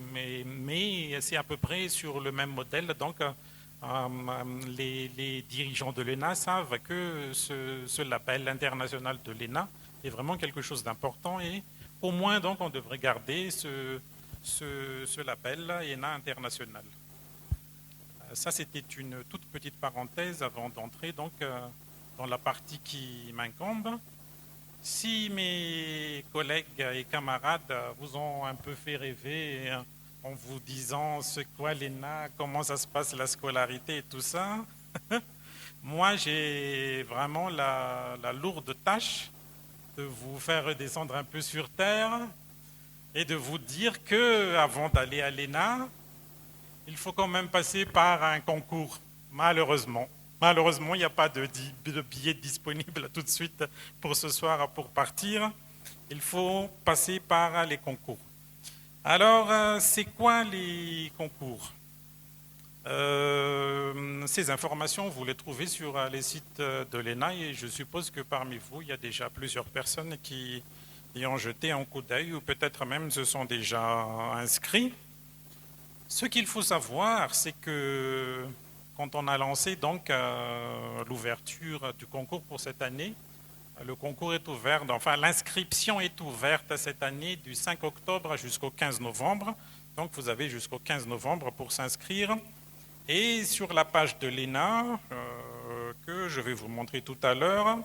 c'est à peu près sur le même modèle. Donc, les dirigeants de l'ENA savent que ce label international de l'ENA est vraiment quelque chose d'important, et au moins donc on devrait garder ce label ENA international. Ça, c'était une toute petite parenthèse avant d'entrer donc dans la partie qui m'incombe. Si mes collègues et camarades vous ont un peu fait rêver en vous disant c'est quoi l'ENA, comment ça se passe la scolarité et tout ça, moi j'ai vraiment la lourde tâche de vous faire redescendre un peu sur terre et de vous dire que avant d'aller à l'ENA, il faut quand même passer par un concours, malheureusement. Malheureusement, il n'y a pas de billet disponible tout de suite pour ce soir pour partir. Il faut passer par les concours. Alors, c'est quoi les concours? Ces informations, vous les trouvez sur les sites de l'ENA, et je suppose que parmi vous, il y a déjà plusieurs personnes qui y ont jeté un coup d'œil, ou peut-être même se sont déjà inscrits. Ce qu'il faut savoir, c'est que quand on a lancé donc l'ouverture du concours pour cette année, le concours est ouvert, enfin l'inscription est ouverte cette année du 5 octobre jusqu'au 15 novembre. Donc vous avez jusqu'au 15 novembre pour s'inscrire. Et sur la page de l'ENA, que je vais vous montrer tout à l'heure,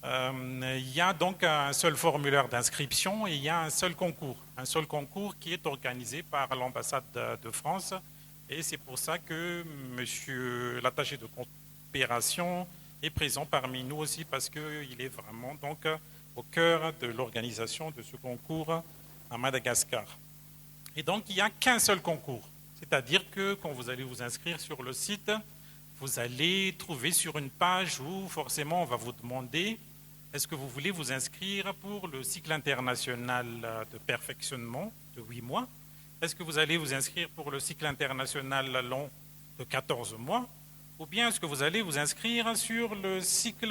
il y a donc un seul formulaire d'inscription et il y a un seul concours qui est organisé par l'ambassade de France. Et c'est pour ça que monsieur l'attaché de coopération est présent parmi nous aussi, parce qu'il est vraiment donc au cœur de l'organisation de ce concours à Madagascar. Et donc il n'y a qu'un seul concours, c'est-à-dire que quand vous allez vous inscrire sur le site, vous allez trouver sur une page où forcément on va vous demander est-ce que vous voulez vous inscrire pour le cycle international de perfectionnement de 8 mois? Est-ce que vous allez vous inscrire pour le cycle international long de 14 mois? Ou bien est-ce que vous allez vous inscrire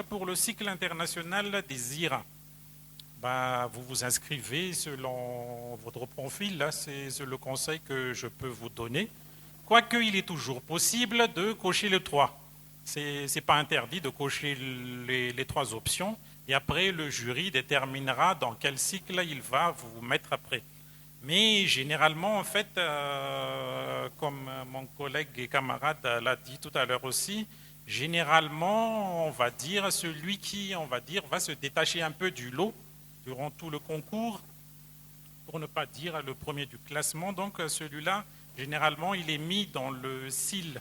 pour le cycle international des IRA? Vous vous inscrivez selon votre profil, là c'est le conseil que je peux vous donner. Quoique il est toujours possible de cocher le 3. Ce n'est pas interdit de cocher les 3 options, et après le jury déterminera dans quel cycle il va vous mettre après. Mais généralement, en fait, comme mon collègue et camarade l'a dit tout à l'heure aussi, généralement, on va dire, celui qui, on va dire, va se détacher un peu du lot durant tout le concours, pour ne pas dire le premier du classement. Donc celui-là, généralement, il est mis dans le SIL.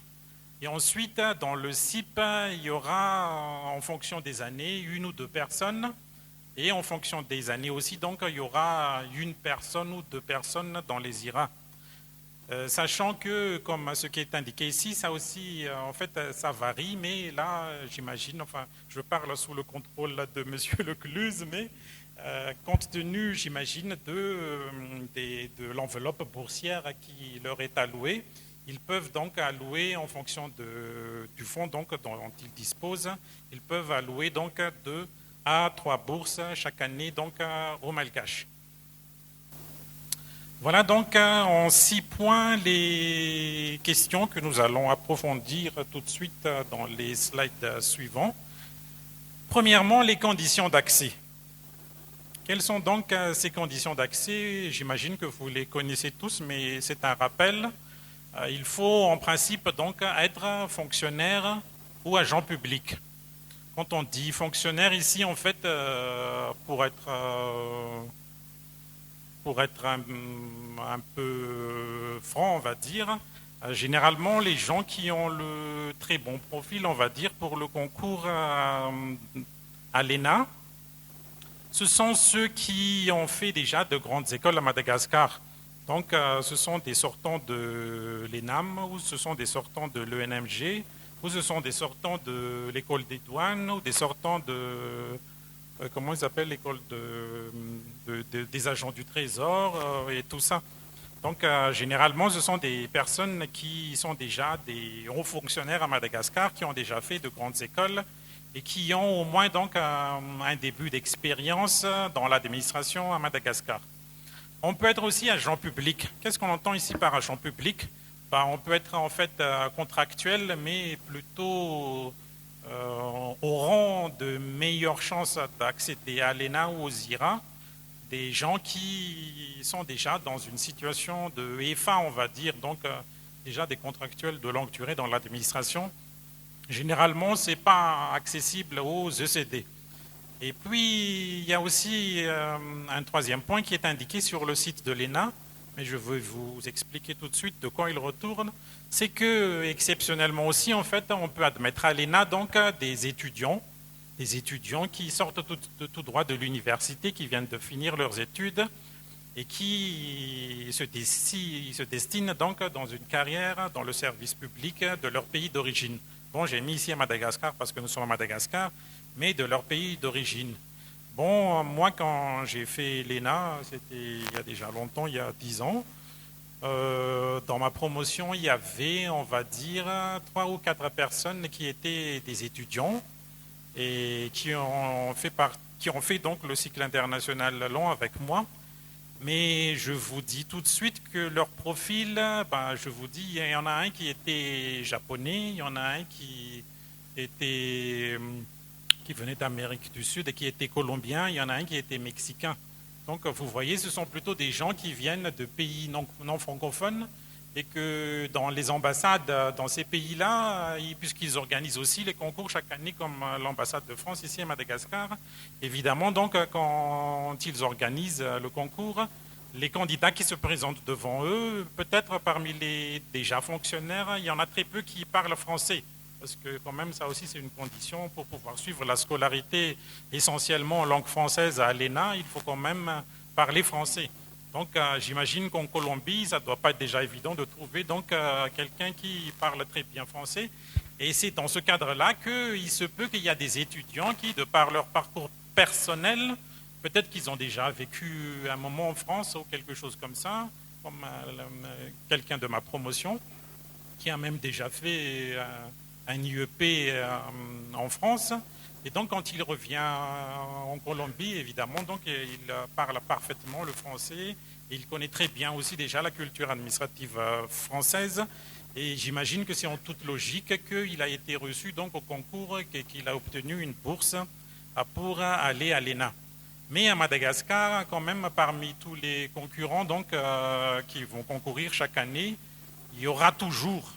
Et ensuite, dans le SIP, il y aura, en fonction des années, 1 ou 2 personnes. Et en fonction des années aussi, donc, il y aura 1 personne ou 2 personnes dans les IRA. Sachant que, comme ce qui est indiqué ici, ça aussi, en fait, ça varie, mais là, j'imagine, enfin, je parle sous le contrôle de M. Lecluse, mais compte tenu, j'imagine, de l'enveloppe boursière qui leur est allouée, ils peuvent donc allouer, en fonction du fonds donc, dont ils disposent, ils peuvent allouer donc 2 à 3 bourses chaque année donc, au Malgache. Voilà donc en 6 points les questions que nous allons approfondir tout de suite dans les slides suivants. Premièrement, les conditions d'accès. Quelles sont donc ces conditions d'accès? J'imagine que vous les connaissez tous, mais c'est un rappel. Il faut en principe donc être fonctionnaire ou agent public. Quand on dit fonctionnaire ici, en fait, pour être un peu franc, on va dire, généralement les gens qui ont le très bon profil, on va dire, pour le concours à l'ENA, ce sont ceux qui ont fait déjà de grandes écoles à Madagascar. Donc, ce sont des sortants de l'ENAM, ou ce sont des sortants de l'ENMG, ou ce sont des sortants de l'école des douanes, ou des sortants de, comment ils appellent, l'école des agents du Trésor, et tout ça. Donc, généralement, ce sont des personnes qui sont déjà des hauts fonctionnaires à Madagascar, qui ont déjà fait de grandes écoles, et qui ont au moins donc un début d'expérience dans l'administration à Madagascar. On peut être aussi agent public. Qu'est-ce qu'on entend ici par agent public? On peut être en fait contractuel, mais plutôt au rang de meilleures chances d'accéder à l'ENA ou aux IRA, des gens qui sont déjà dans une situation de EFA, on va dire, donc déjà des contractuels de longue durée dans l'administration. Généralement, ce n'est pas accessible aux ECD. Et puis, il y a aussi un troisième point qui est indiqué sur le site de l'ENA, mais je veux vous expliquer tout de suite de quoi il retourne. C'est que, exceptionnellement aussi, en fait, on peut admettre à l'ENA donc des étudiants qui sortent tout droit de l'université, qui viennent de finir leurs études et qui se destinent donc dans une carrière dans le service public de leur pays d'origine. Bon, j'ai mis ici à Madagascar parce que nous sommes à Madagascar, mais de leur pays d'origine. Bon, moi, quand j'ai fait l'ENA, c'était il y a déjà longtemps, il y a 10 ans, dans ma promotion, il y avait, on va dire, 3 ou 4 personnes qui étaient des étudiants et qui ont fait donc le cycle international long avec moi. Mais je vous dis tout de suite que leur profil, je vous dis, il y en a un qui était japonais, il y en a un qui venait d'Amérique du Sud et qui était colombien, il y en a un qui était mexicain. Donc vous voyez, ce sont plutôt des gens qui viennent de pays non francophones et que dans les ambassades dans ces pays-là, puisqu'ils organisent aussi les concours chaque année comme l'ambassade de France ici à Madagascar, évidemment donc quand ils organisent le concours, les candidats qui se présentent devant eux, peut-être parmi les déjà fonctionnaires, il y en a très peu qui parlent français. Parce que quand même, ça aussi, c'est une condition pour pouvoir suivre la scolarité essentiellement en langue française à l'ENA, il faut quand même parler français. Donc, j'imagine qu'en Colombie, ça ne doit pas être déjà évident de trouver donc quelqu'un qui parle très bien français. Et c'est dans ce cadre-là qu'il se peut qu'il y a des étudiants qui, de par leur parcours personnel, peut-être qu'ils ont déjà vécu un moment en France ou quelque chose comme ça, comme quelqu'un de ma promotion, qui a même déjà fait un IEP en France. Et donc, quand il revient en Colombie, évidemment, donc, il parle parfaitement le français. Et il connaît très bien aussi déjà la culture administrative française. Et j'imagine que c'est en toute logique qu'il a été reçu donc, au concours et qu'il a obtenu une bourse pour aller à l'ENA. Mais à Madagascar, quand même, parmi tous les concurrents donc, qui vont concourir chaque année, il y aura toujours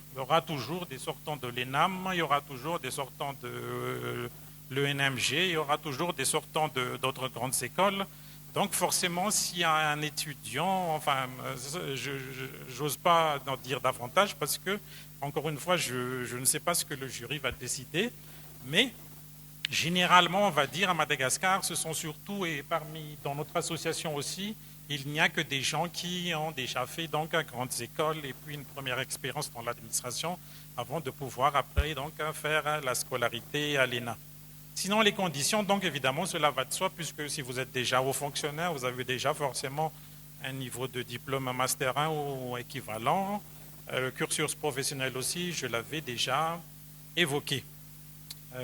des sortants de l'ENAM, il y aura toujours des sortants de l'ENMG, il y aura toujours des sortants d'autres grandes écoles. Donc forcément, s'il y a un étudiant, enfin, je n'ose pas en dire davantage parce que, encore une fois, je ne sais pas ce que le jury va décider, mais généralement, on va dire à Madagascar, ce sont surtout, et dans notre association aussi, il n'y a que des gens qui ont déjà fait donc grandes écoles et puis une première expérience dans l'administration avant de pouvoir après donc faire la scolarité à l'ENA. Sinon, les conditions, donc évidemment, cela va de soi, puisque si vous êtes déjà haut fonctionnaire, vous avez déjà forcément un niveau de diplôme Master 1 ou équivalent. Le cursus professionnel aussi, je l'avais déjà évoqué.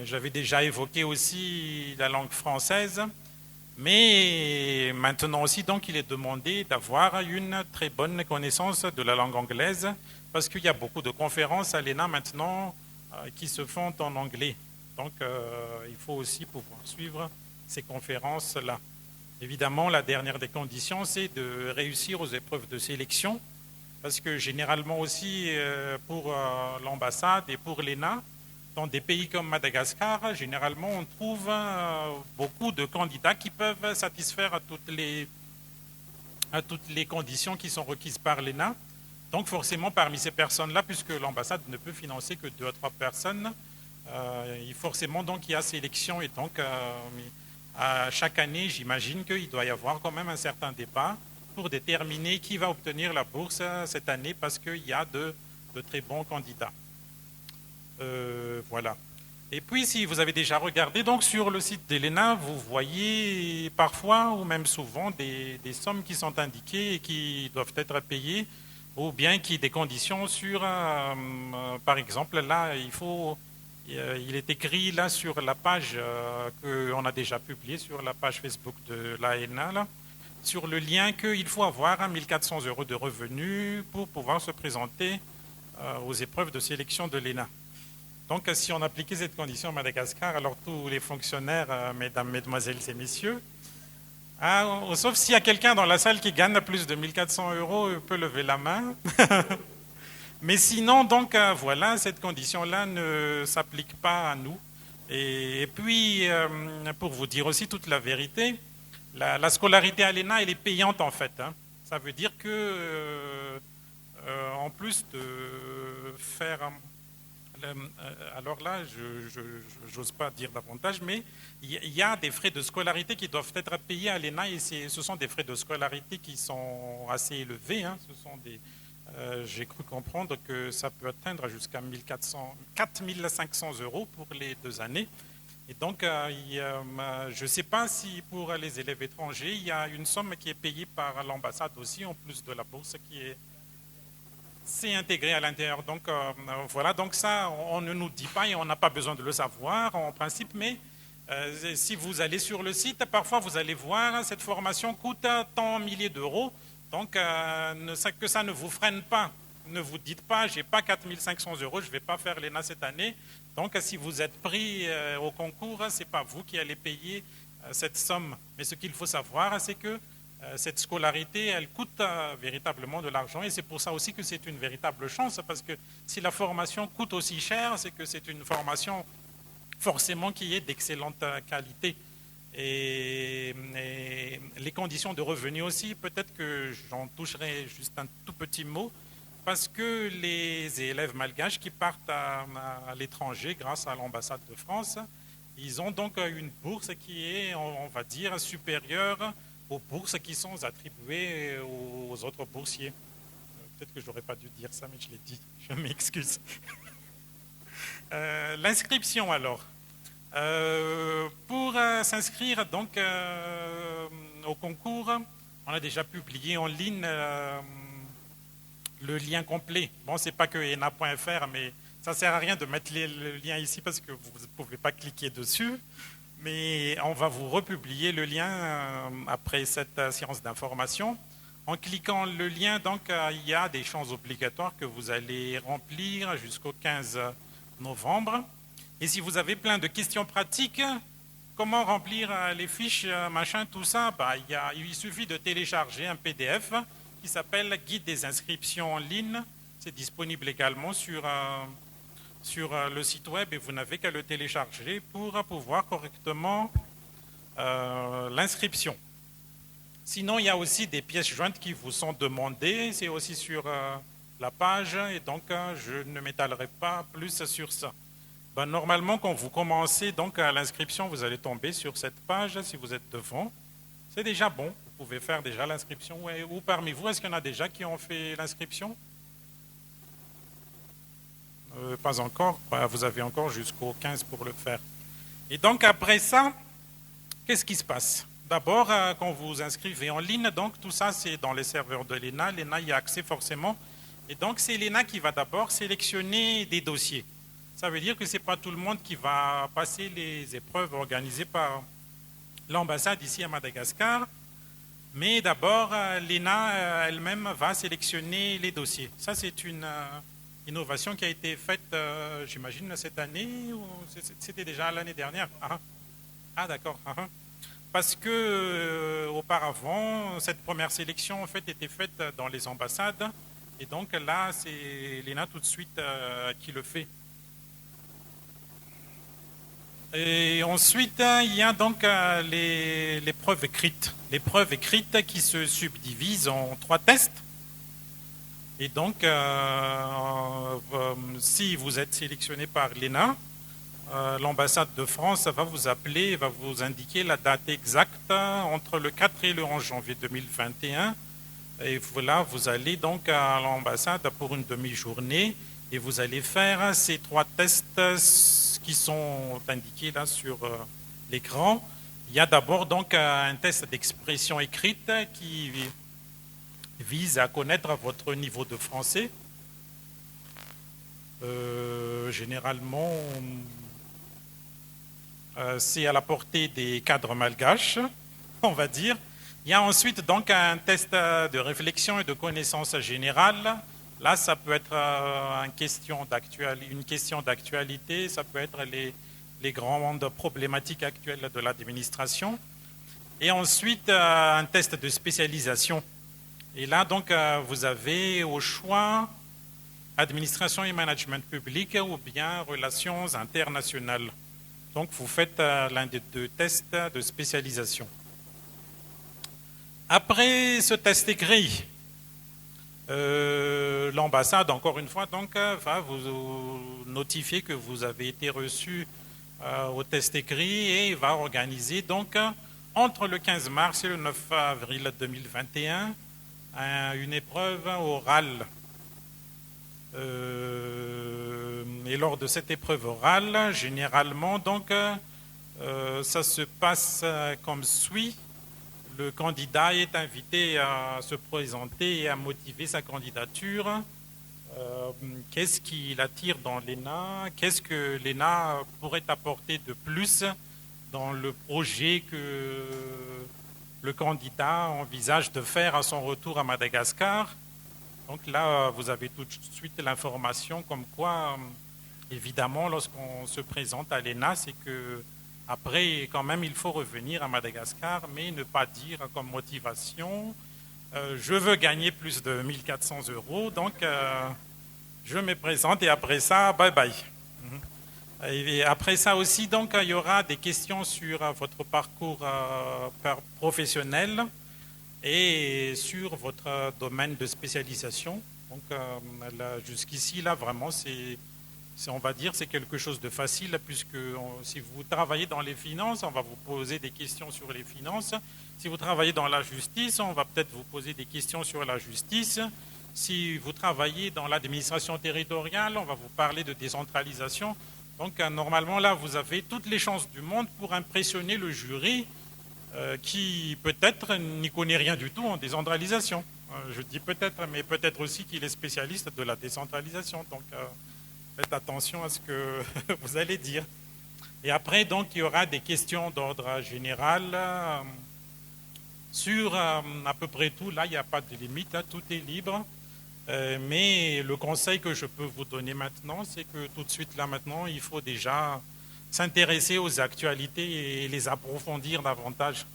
J'avais déjà évoqué aussi la langue française, mais maintenant aussi, donc, il est demandé d'avoir une très bonne connaissance de la langue anglaise, parce qu'il y a beaucoup de conférences à l'ENA maintenant qui se font en anglais. Donc, il faut aussi pouvoir suivre ces conférences-là. Évidemment, la dernière des conditions, c'est de réussir aux épreuves de sélection, parce que généralement aussi, pour l'ambassade et pour l'ENA, dans des pays comme Madagascar, généralement, on trouve beaucoup de candidats qui peuvent satisfaire à toutes les conditions qui sont requises par l'ENA. Donc, forcément, parmi ces personnes-là, puisque l'ambassade ne peut financer que 2 à 3 personnes, forcément, donc, il y a sélection. Et donc, à chaque année, j'imagine qu'il doit y avoir quand même un certain débat pour déterminer qui va obtenir la bourse cette année, parce qu'il y a de très bons candidats. Voilà. Et puis, si vous avez déjà regardé donc sur le site de l'ENA, vous voyez parfois ou même souvent des sommes qui sont indiquées et qui doivent être payées, ou bien qui des conditions sur, par exemple, là, il est écrit là sur la page qu'on a déjà publiée sur la page Facebook de l'AENA, là, sur le lien qu'il faut avoir 1 400 € de revenus pour pouvoir se présenter aux épreuves de sélection de l'ENA. Donc, si on appliquait cette condition à Madagascar, alors tous les fonctionnaires, mesdames, mesdemoiselles et messieurs, sauf s'il y a quelqu'un dans la salle qui gagne plus de 1 400 €, peut lever la main. Mais sinon, donc, voilà, cette condition-là ne s'applique pas à nous. Et puis, pour vous dire aussi toute la vérité, la scolarité à l'ENA, elle est payante en fait. Hein. Ça veut dire que, en plus de faire... alors là, je n'ose pas dire davantage, mais il y a des frais de scolarité qui doivent être payés à l'ENA et ce sont des frais de scolarité qui sont assez élevés. Hein. Ce sont j'ai cru comprendre que ça peut atteindre jusqu'à 4 500 € pour les 2 années. Et donc, je ne sais pas si pour les élèves étrangers, il y a une somme qui est payée par l'ambassade aussi, en plus de la bourse c'est intégré à l'intérieur. Donc, voilà, donc ça, on ne nous dit pas et on n'a pas besoin de le savoir en principe, mais si vous allez sur le site, parfois vous allez voir, cette formation coûte tant milliers d'euros. Donc, que ça ne vous freine pas. Ne vous dites pas, j'ai pas 4 500 €, je ne vais pas faire l'ENA cette année. Donc, si vous êtes pris au concours, ce n'est pas vous qui allez payer cette somme. Mais ce qu'il faut savoir, c'est que cette scolarité, elle coûte véritablement de l'argent. Et c'est pour ça aussi que c'est une véritable chance, parce que si la formation coûte aussi cher, c'est que c'est une formation forcément qui est d'excellente qualité. Et les conditions de revenus aussi, peut-être que j'en toucherai juste un tout petit mot, parce que les élèves malgaches qui partent à l'étranger grâce à l'ambassade de France, ils ont donc une bourse qui est, on va dire, supérieure aux bourses qui sont attribuées aux autres boursiers. Peut-être que je n'aurais pas dû dire ça, mais je l'ai dit, je m'excuse. L'inscription alors. Pour s'inscrire donc au concours, on a déjà publié en ligne le lien complet. Bon, c'est pas que ena.fr, mais ça sert à rien de mettre le lien ici parce que vous ne pouvez pas cliquer dessus. Mais on va vous republier le lien après cette séance d'information. En cliquant le lien, donc, il y a des champs obligatoires que vous allez remplir jusqu'au 15 novembre. Et si vous avez plein de questions pratiques, comment remplir les fiches, machin, tout ça? Il suffit de télécharger un PDF qui s'appelle Guide des inscriptions en ligne. C'est disponible également sur le site web et vous n'avez qu'à le télécharger pour pouvoir correctement l'inscription. Sinon, il y a aussi des pièces jointes qui vous sont demandées. C'est aussi sur la page et donc je ne m'étalerai pas plus sur ça. Normalement, quand vous commencez donc à l'inscription, vous allez tomber sur cette page si vous êtes devant. C'est déjà bon, vous pouvez faire déjà l'inscription. Ou parmi vous, est-ce qu'il y en a déjà qui ont fait l'inscription? Pas encore, vous avez encore jusqu'au 15 pour le faire. Et donc après ça, qu'est-ce qui se passe? D'abord, quand vous vous inscrivez en ligne, donc tout ça c'est dans les serveurs de l'ENA. L'ENA y a accès forcément. Et donc c'est l'ENA qui va d'abord sélectionner des dossiers. Ça veut dire que ce n'est pas tout le monde qui va passer les épreuves organisées par l'ambassade ici à Madagascar. Mais d'abord, l'ENA elle-même va sélectionner les dossiers. Ça c'est une innovation qui a été faite, j'imagine, cette année ou c'était déjà l'année dernière? Ah d'accord. Parce que auparavant, cette première sélection en fait était faite dans les ambassades et donc là, c'est l'ENA tout de suite qui le fait. Et ensuite, il y a donc les preuves écrites. Les preuves écrites qui se subdivisent en 3 tests. Et donc, si vous êtes sélectionné par l'ENA, l'ambassade de France va vous appeler, va vous indiquer la date exacte entre le 4 et le 11 janvier 2021. Et voilà, vous allez donc à l'ambassade pour une demi-journée et vous allez faire ces 3 tests qui sont indiqués là sur l'écran. Il y a d'abord donc un test d'expression écrite qui vise à connaître votre niveau de français. Généralement, c'est à la portée des cadres malgaches, on va dire. Il y a ensuite donc un test de réflexion et de connaissance générale. Là, ça peut être une question d'actualité, ça peut être les grandes problématiques actuelles de l'administration. Et ensuite, un test de spécialisation. Et là, donc, vous avez au choix administration et management public ou bien relations internationales. Donc, vous faites l'un des 2 tests de spécialisation. Après ce test écrit, l'ambassade, encore une fois, donc, va vous notifier que vous avez été reçu au test écrit et va organiser donc entre le 15 mars et le 9 avril 2021 une épreuve orale. Et lors de cette épreuve orale, généralement, donc, ça se passe comme suit. Le candidat est invité à se présenter et à motiver sa candidature. Qu'est-ce qui l'attire dans l'ENA? Qu'est-ce que l'ENA pourrait apporter de plus dans le projet que le candidat envisage de faire à son retour à Madagascar? Donc là, vous avez tout de suite l'information comme quoi, évidemment, lorsqu'on se présente à l'ENA, c'est que après, quand même, il faut revenir à Madagascar, mais ne pas dire comme motivation je veux gagner plus de 1 400 €, donc je me présente et après ça, bye bye. Et après ça aussi, donc, il y aura des questions sur votre parcours professionnel et sur votre domaine de spécialisation. Donc, jusqu'ici, là, vraiment, on va dire, c'est quelque chose de facile, puisque si vous travaillez dans les finances, on va vous poser des questions sur les finances. Si vous travaillez dans la justice, on va peut-être vous poser des questions sur la justice. Si vous travaillez dans l'administration territoriale, on va vous parler de décentralisation. Donc, normalement, là, vous avez toutes les chances du monde pour impressionner le jury qui, peut-être, n'y connaît rien du tout en décentralisation. Je dis peut-être, mais peut-être aussi qu'il est spécialiste de la décentralisation. Donc, faites attention à ce que vous allez dire. Et après, donc, il y aura des questions d'ordre général sur à peu près tout. Là, il n'y a pas de limite, hein, tout est libre. Mais le conseil que je peux vous donner maintenant, c'est que tout de suite, là, maintenant, il faut déjà s'intéresser aux actualités et les approfondir davantage.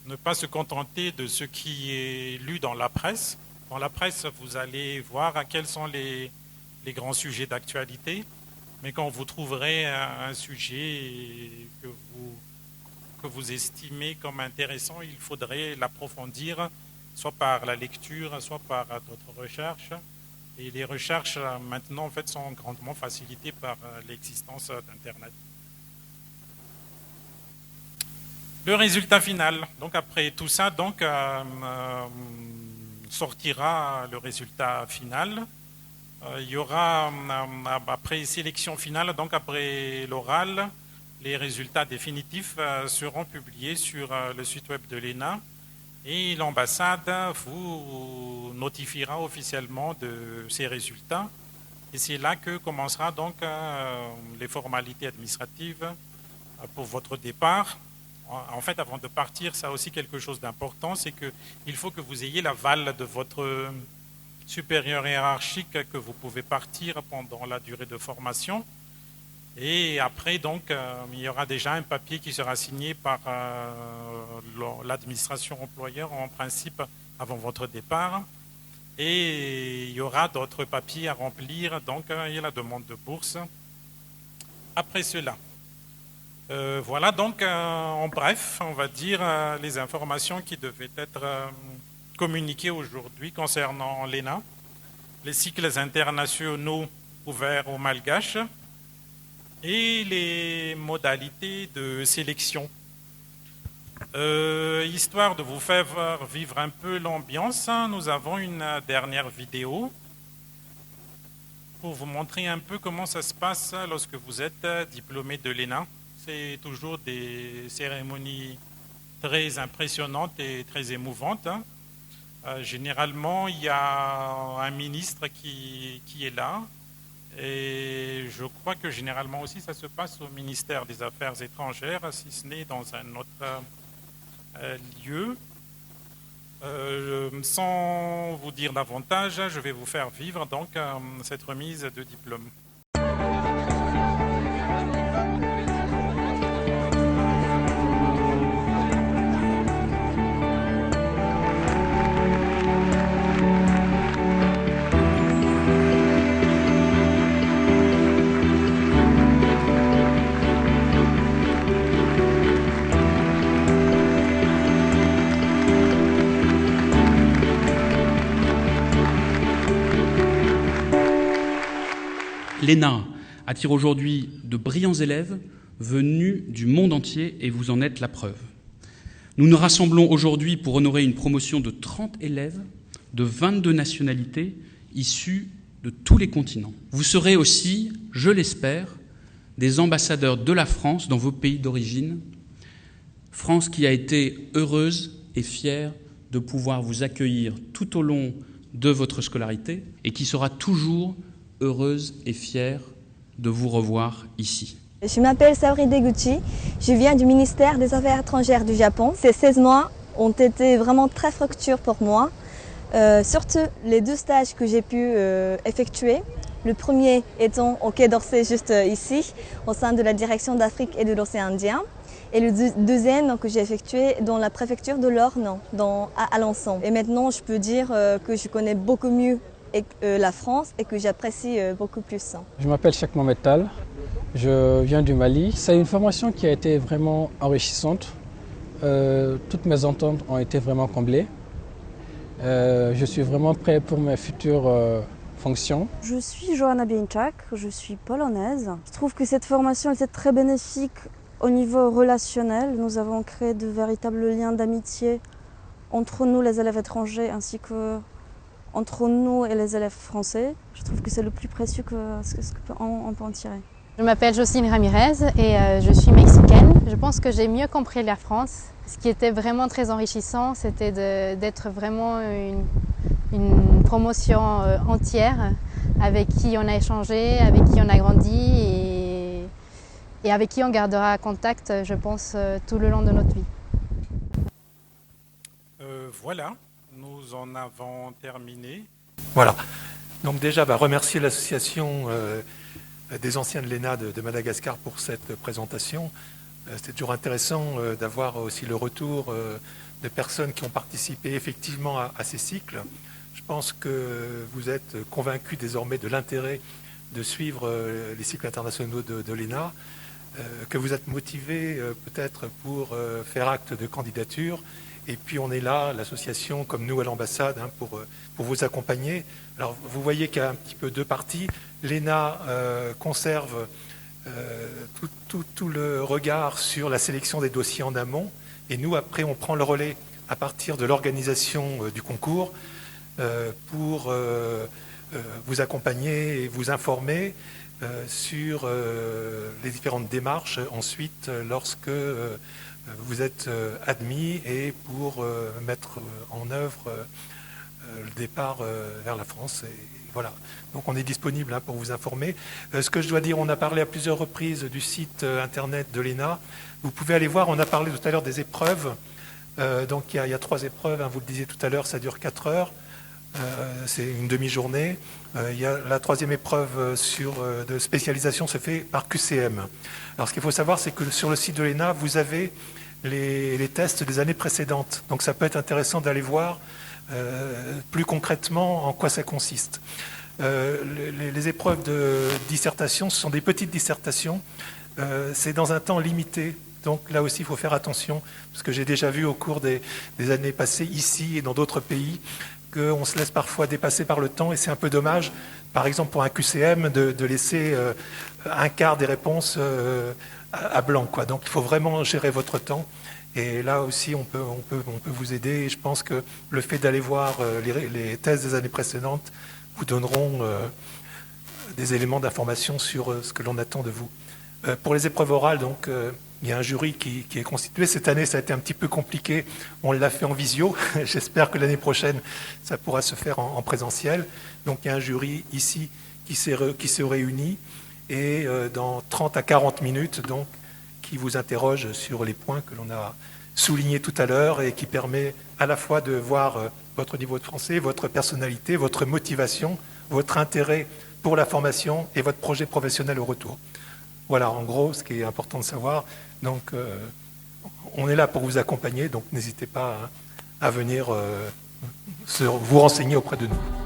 Ne pas se contenter de ce qui est lu dans la presse. Dans la presse, vous allez voir quels sont les grands sujets d'actualité, mais quand vous trouverez un sujet que vous estimez comme intéressant, il faudrait l'approfondir, soit par la lecture, soit par d'autres recherches. Et les recherches, maintenant, en fait, sont grandement facilitées par l'existence d'Internet. Le résultat final. Donc, après tout ça, donc, sortira le résultat final. Il y aura, après sélection finale, donc après l'oral, les résultats définitifs seront publiés sur le site web de l'ENA et l'ambassade vous notifiera officiellement de ces résultats. Et c'est là que commencera donc les formalités administratives pour votre départ. En fait, avant de partir, ça a aussi quelque chose d'important, c'est qu'il faut que vous ayez l'aval de votre supérieur hiérarchique que vous pouvez partir pendant la durée de formation. Et après, donc, il y aura déjà un papier qui sera signé par l'administration employeur, en principe, avant votre départ. Et il y aura d'autres papiers à remplir, donc il y a la demande de bourse. Après cela. Voilà donc en bref, on va dire, les informations qui devaient être communiquées aujourd'hui concernant l'ENA, les cycles internationaux ouverts aux Malgaches et les modalités de sélection. Histoire de vous faire vivre un peu l'ambiance, nous avons une dernière vidéo pour vous montrer un peu comment ça se passe lorsque vous êtes diplômé de l'ENA. C'est toujours des cérémonies très impressionnantes et très émouvantes. Généralement, il y a un ministre qui est là. Et je crois que généralement aussi, ça se passe au ministère des Affaires étrangères, si ce n'est dans un autre lieu. Sans vous dire davantage, je vais vous faire vivre donc cette remise de diplôme. L'ENA attire aujourd'hui de brillants élèves venus du monde entier et vous en êtes la preuve. Nous nous rassemblons aujourd'hui pour honorer une promotion de 30 élèves de 22 nationalités issus de tous les continents. Vous serez aussi, je l'espère, des ambassadeurs de la France dans vos pays d'origine, France qui a été heureuse et fière de pouvoir vous accueillir tout au long de votre scolarité et qui sera toujours heureuse et fière de vous revoir ici. Je m'appelle Saori Deguchi, je viens du ministère des Affaires étrangères du Japon. Ces 16 mois ont été vraiment très fructueux pour moi, surtout les 2 stages que j'ai pu effectuer. Le premier étant au Quai d'Orsay, juste ici, au sein de la direction d'Afrique et de l'océan Indien. Et le deuxième que j'ai effectué dans la préfecture de l'Orne, à Alençon. Et maintenant, je peux dire que je connais beaucoup mieux la France et que j'apprécie beaucoup plus. Je m'appelle Cheikh Mohamed Tal, je viens du Mali. C'est une formation qui a été vraiment enrichissante. Toutes mes ententes ont été vraiment comblées. Je suis vraiment prêt pour mes futures fonctions. Je suis Joanna Bieńczak, je suis polonaise. Je trouve que cette formation était très bénéfique au niveau relationnel. Nous avons créé de véritables liens d'amitié entre nous, les élèves étrangers, ainsi que entre nous et les élèves français. Je trouve que c'est le plus précieux qu'on peut en tirer. Je m'appelle Jocelyne Ramirez et je suis mexicaine. Je pense que j'ai mieux compris la France. Ce qui était vraiment très enrichissant, c'était d'être vraiment une promotion entière avec qui on a échangé, avec qui on a grandi et avec qui on gardera contact, je pense, tout le long de notre vie. Voilà. Nous en avons terminé. Voilà. Donc déjà, remercier l'association des anciens de l'ENA de Madagascar pour cette présentation. C'est toujours intéressant d'avoir aussi le retour de personnes qui ont participé effectivement à ces cycles. Je pense que vous êtes convaincus désormais de l'intérêt de suivre les cycles internationaux de l'ENA, que vous êtes motivés peut-être pour faire acte de candidature. Et puis on est là, l'association comme nous à l'ambassade, pour vous accompagner. Alors vous voyez qu'il y a un petit peu deux parties. L'ENA conserve tout le regard sur la sélection des dossiers en amont. Et nous, après, on prend le relais à partir de l'organisation du concours pour vous accompagner et vous informer sur les différentes démarches ensuite lorsque vous êtes admis et pour mettre en œuvre le départ vers la France. Et voilà. Donc on est disponible pour vous informer. Ce que je dois dire, on a parlé à plusieurs reprises du site internet de l'ENA. Vous pouvez aller voir, on a parlé tout à l'heure des épreuves. Donc il y a 3 épreuves, vous le disiez tout à l'heure, ça dure 4 heures. C'est une demi-journée. Il y a la 3e épreuve de spécialisation se fait par QCM. Alors ce qu'il faut savoir, c'est que sur le site de l'ENA, vous avez les tests des années précédentes. Donc ça peut être intéressant d'aller voir plus concrètement en quoi ça consiste. Les épreuves de dissertation, ce sont des petites dissertations. C'est dans un temps limité. Donc là aussi, il faut faire attention, parce que j'ai déjà vu au cours des années passées, ici et dans d'autres pays, qu'on se laisse parfois dépasser par le temps, et c'est un peu dommage, par exemple pour un QCM, de laisser un quart des réponses à blanc, quoi. Donc il faut vraiment gérer votre temps, et là aussi on peut vous aider, et je pense que le fait d'aller voir les thèses des années précédentes vous donneront des éléments d'information sur ce que l'on attend de vous. Pour les épreuves orales, donc, il y a un jury qui est constitué. Cette année, ça a été un petit peu compliqué. On l'a fait en visio. J'espère que l'année prochaine, ça pourra se faire en présentiel. Donc, il y a un jury ici qui se réunit et dans 30 à 40 minutes, donc, qui vous interroge sur les points que l'on a soulignés tout à l'heure et qui permet à la fois de voir votre niveau de français, votre personnalité, votre motivation, votre intérêt pour la formation et votre projet professionnel au retour. Voilà, en gros, ce qui est important de savoir. Donc, on est là pour vous accompagner, donc n'hésitez pas à venir vous renseigner auprès de nous.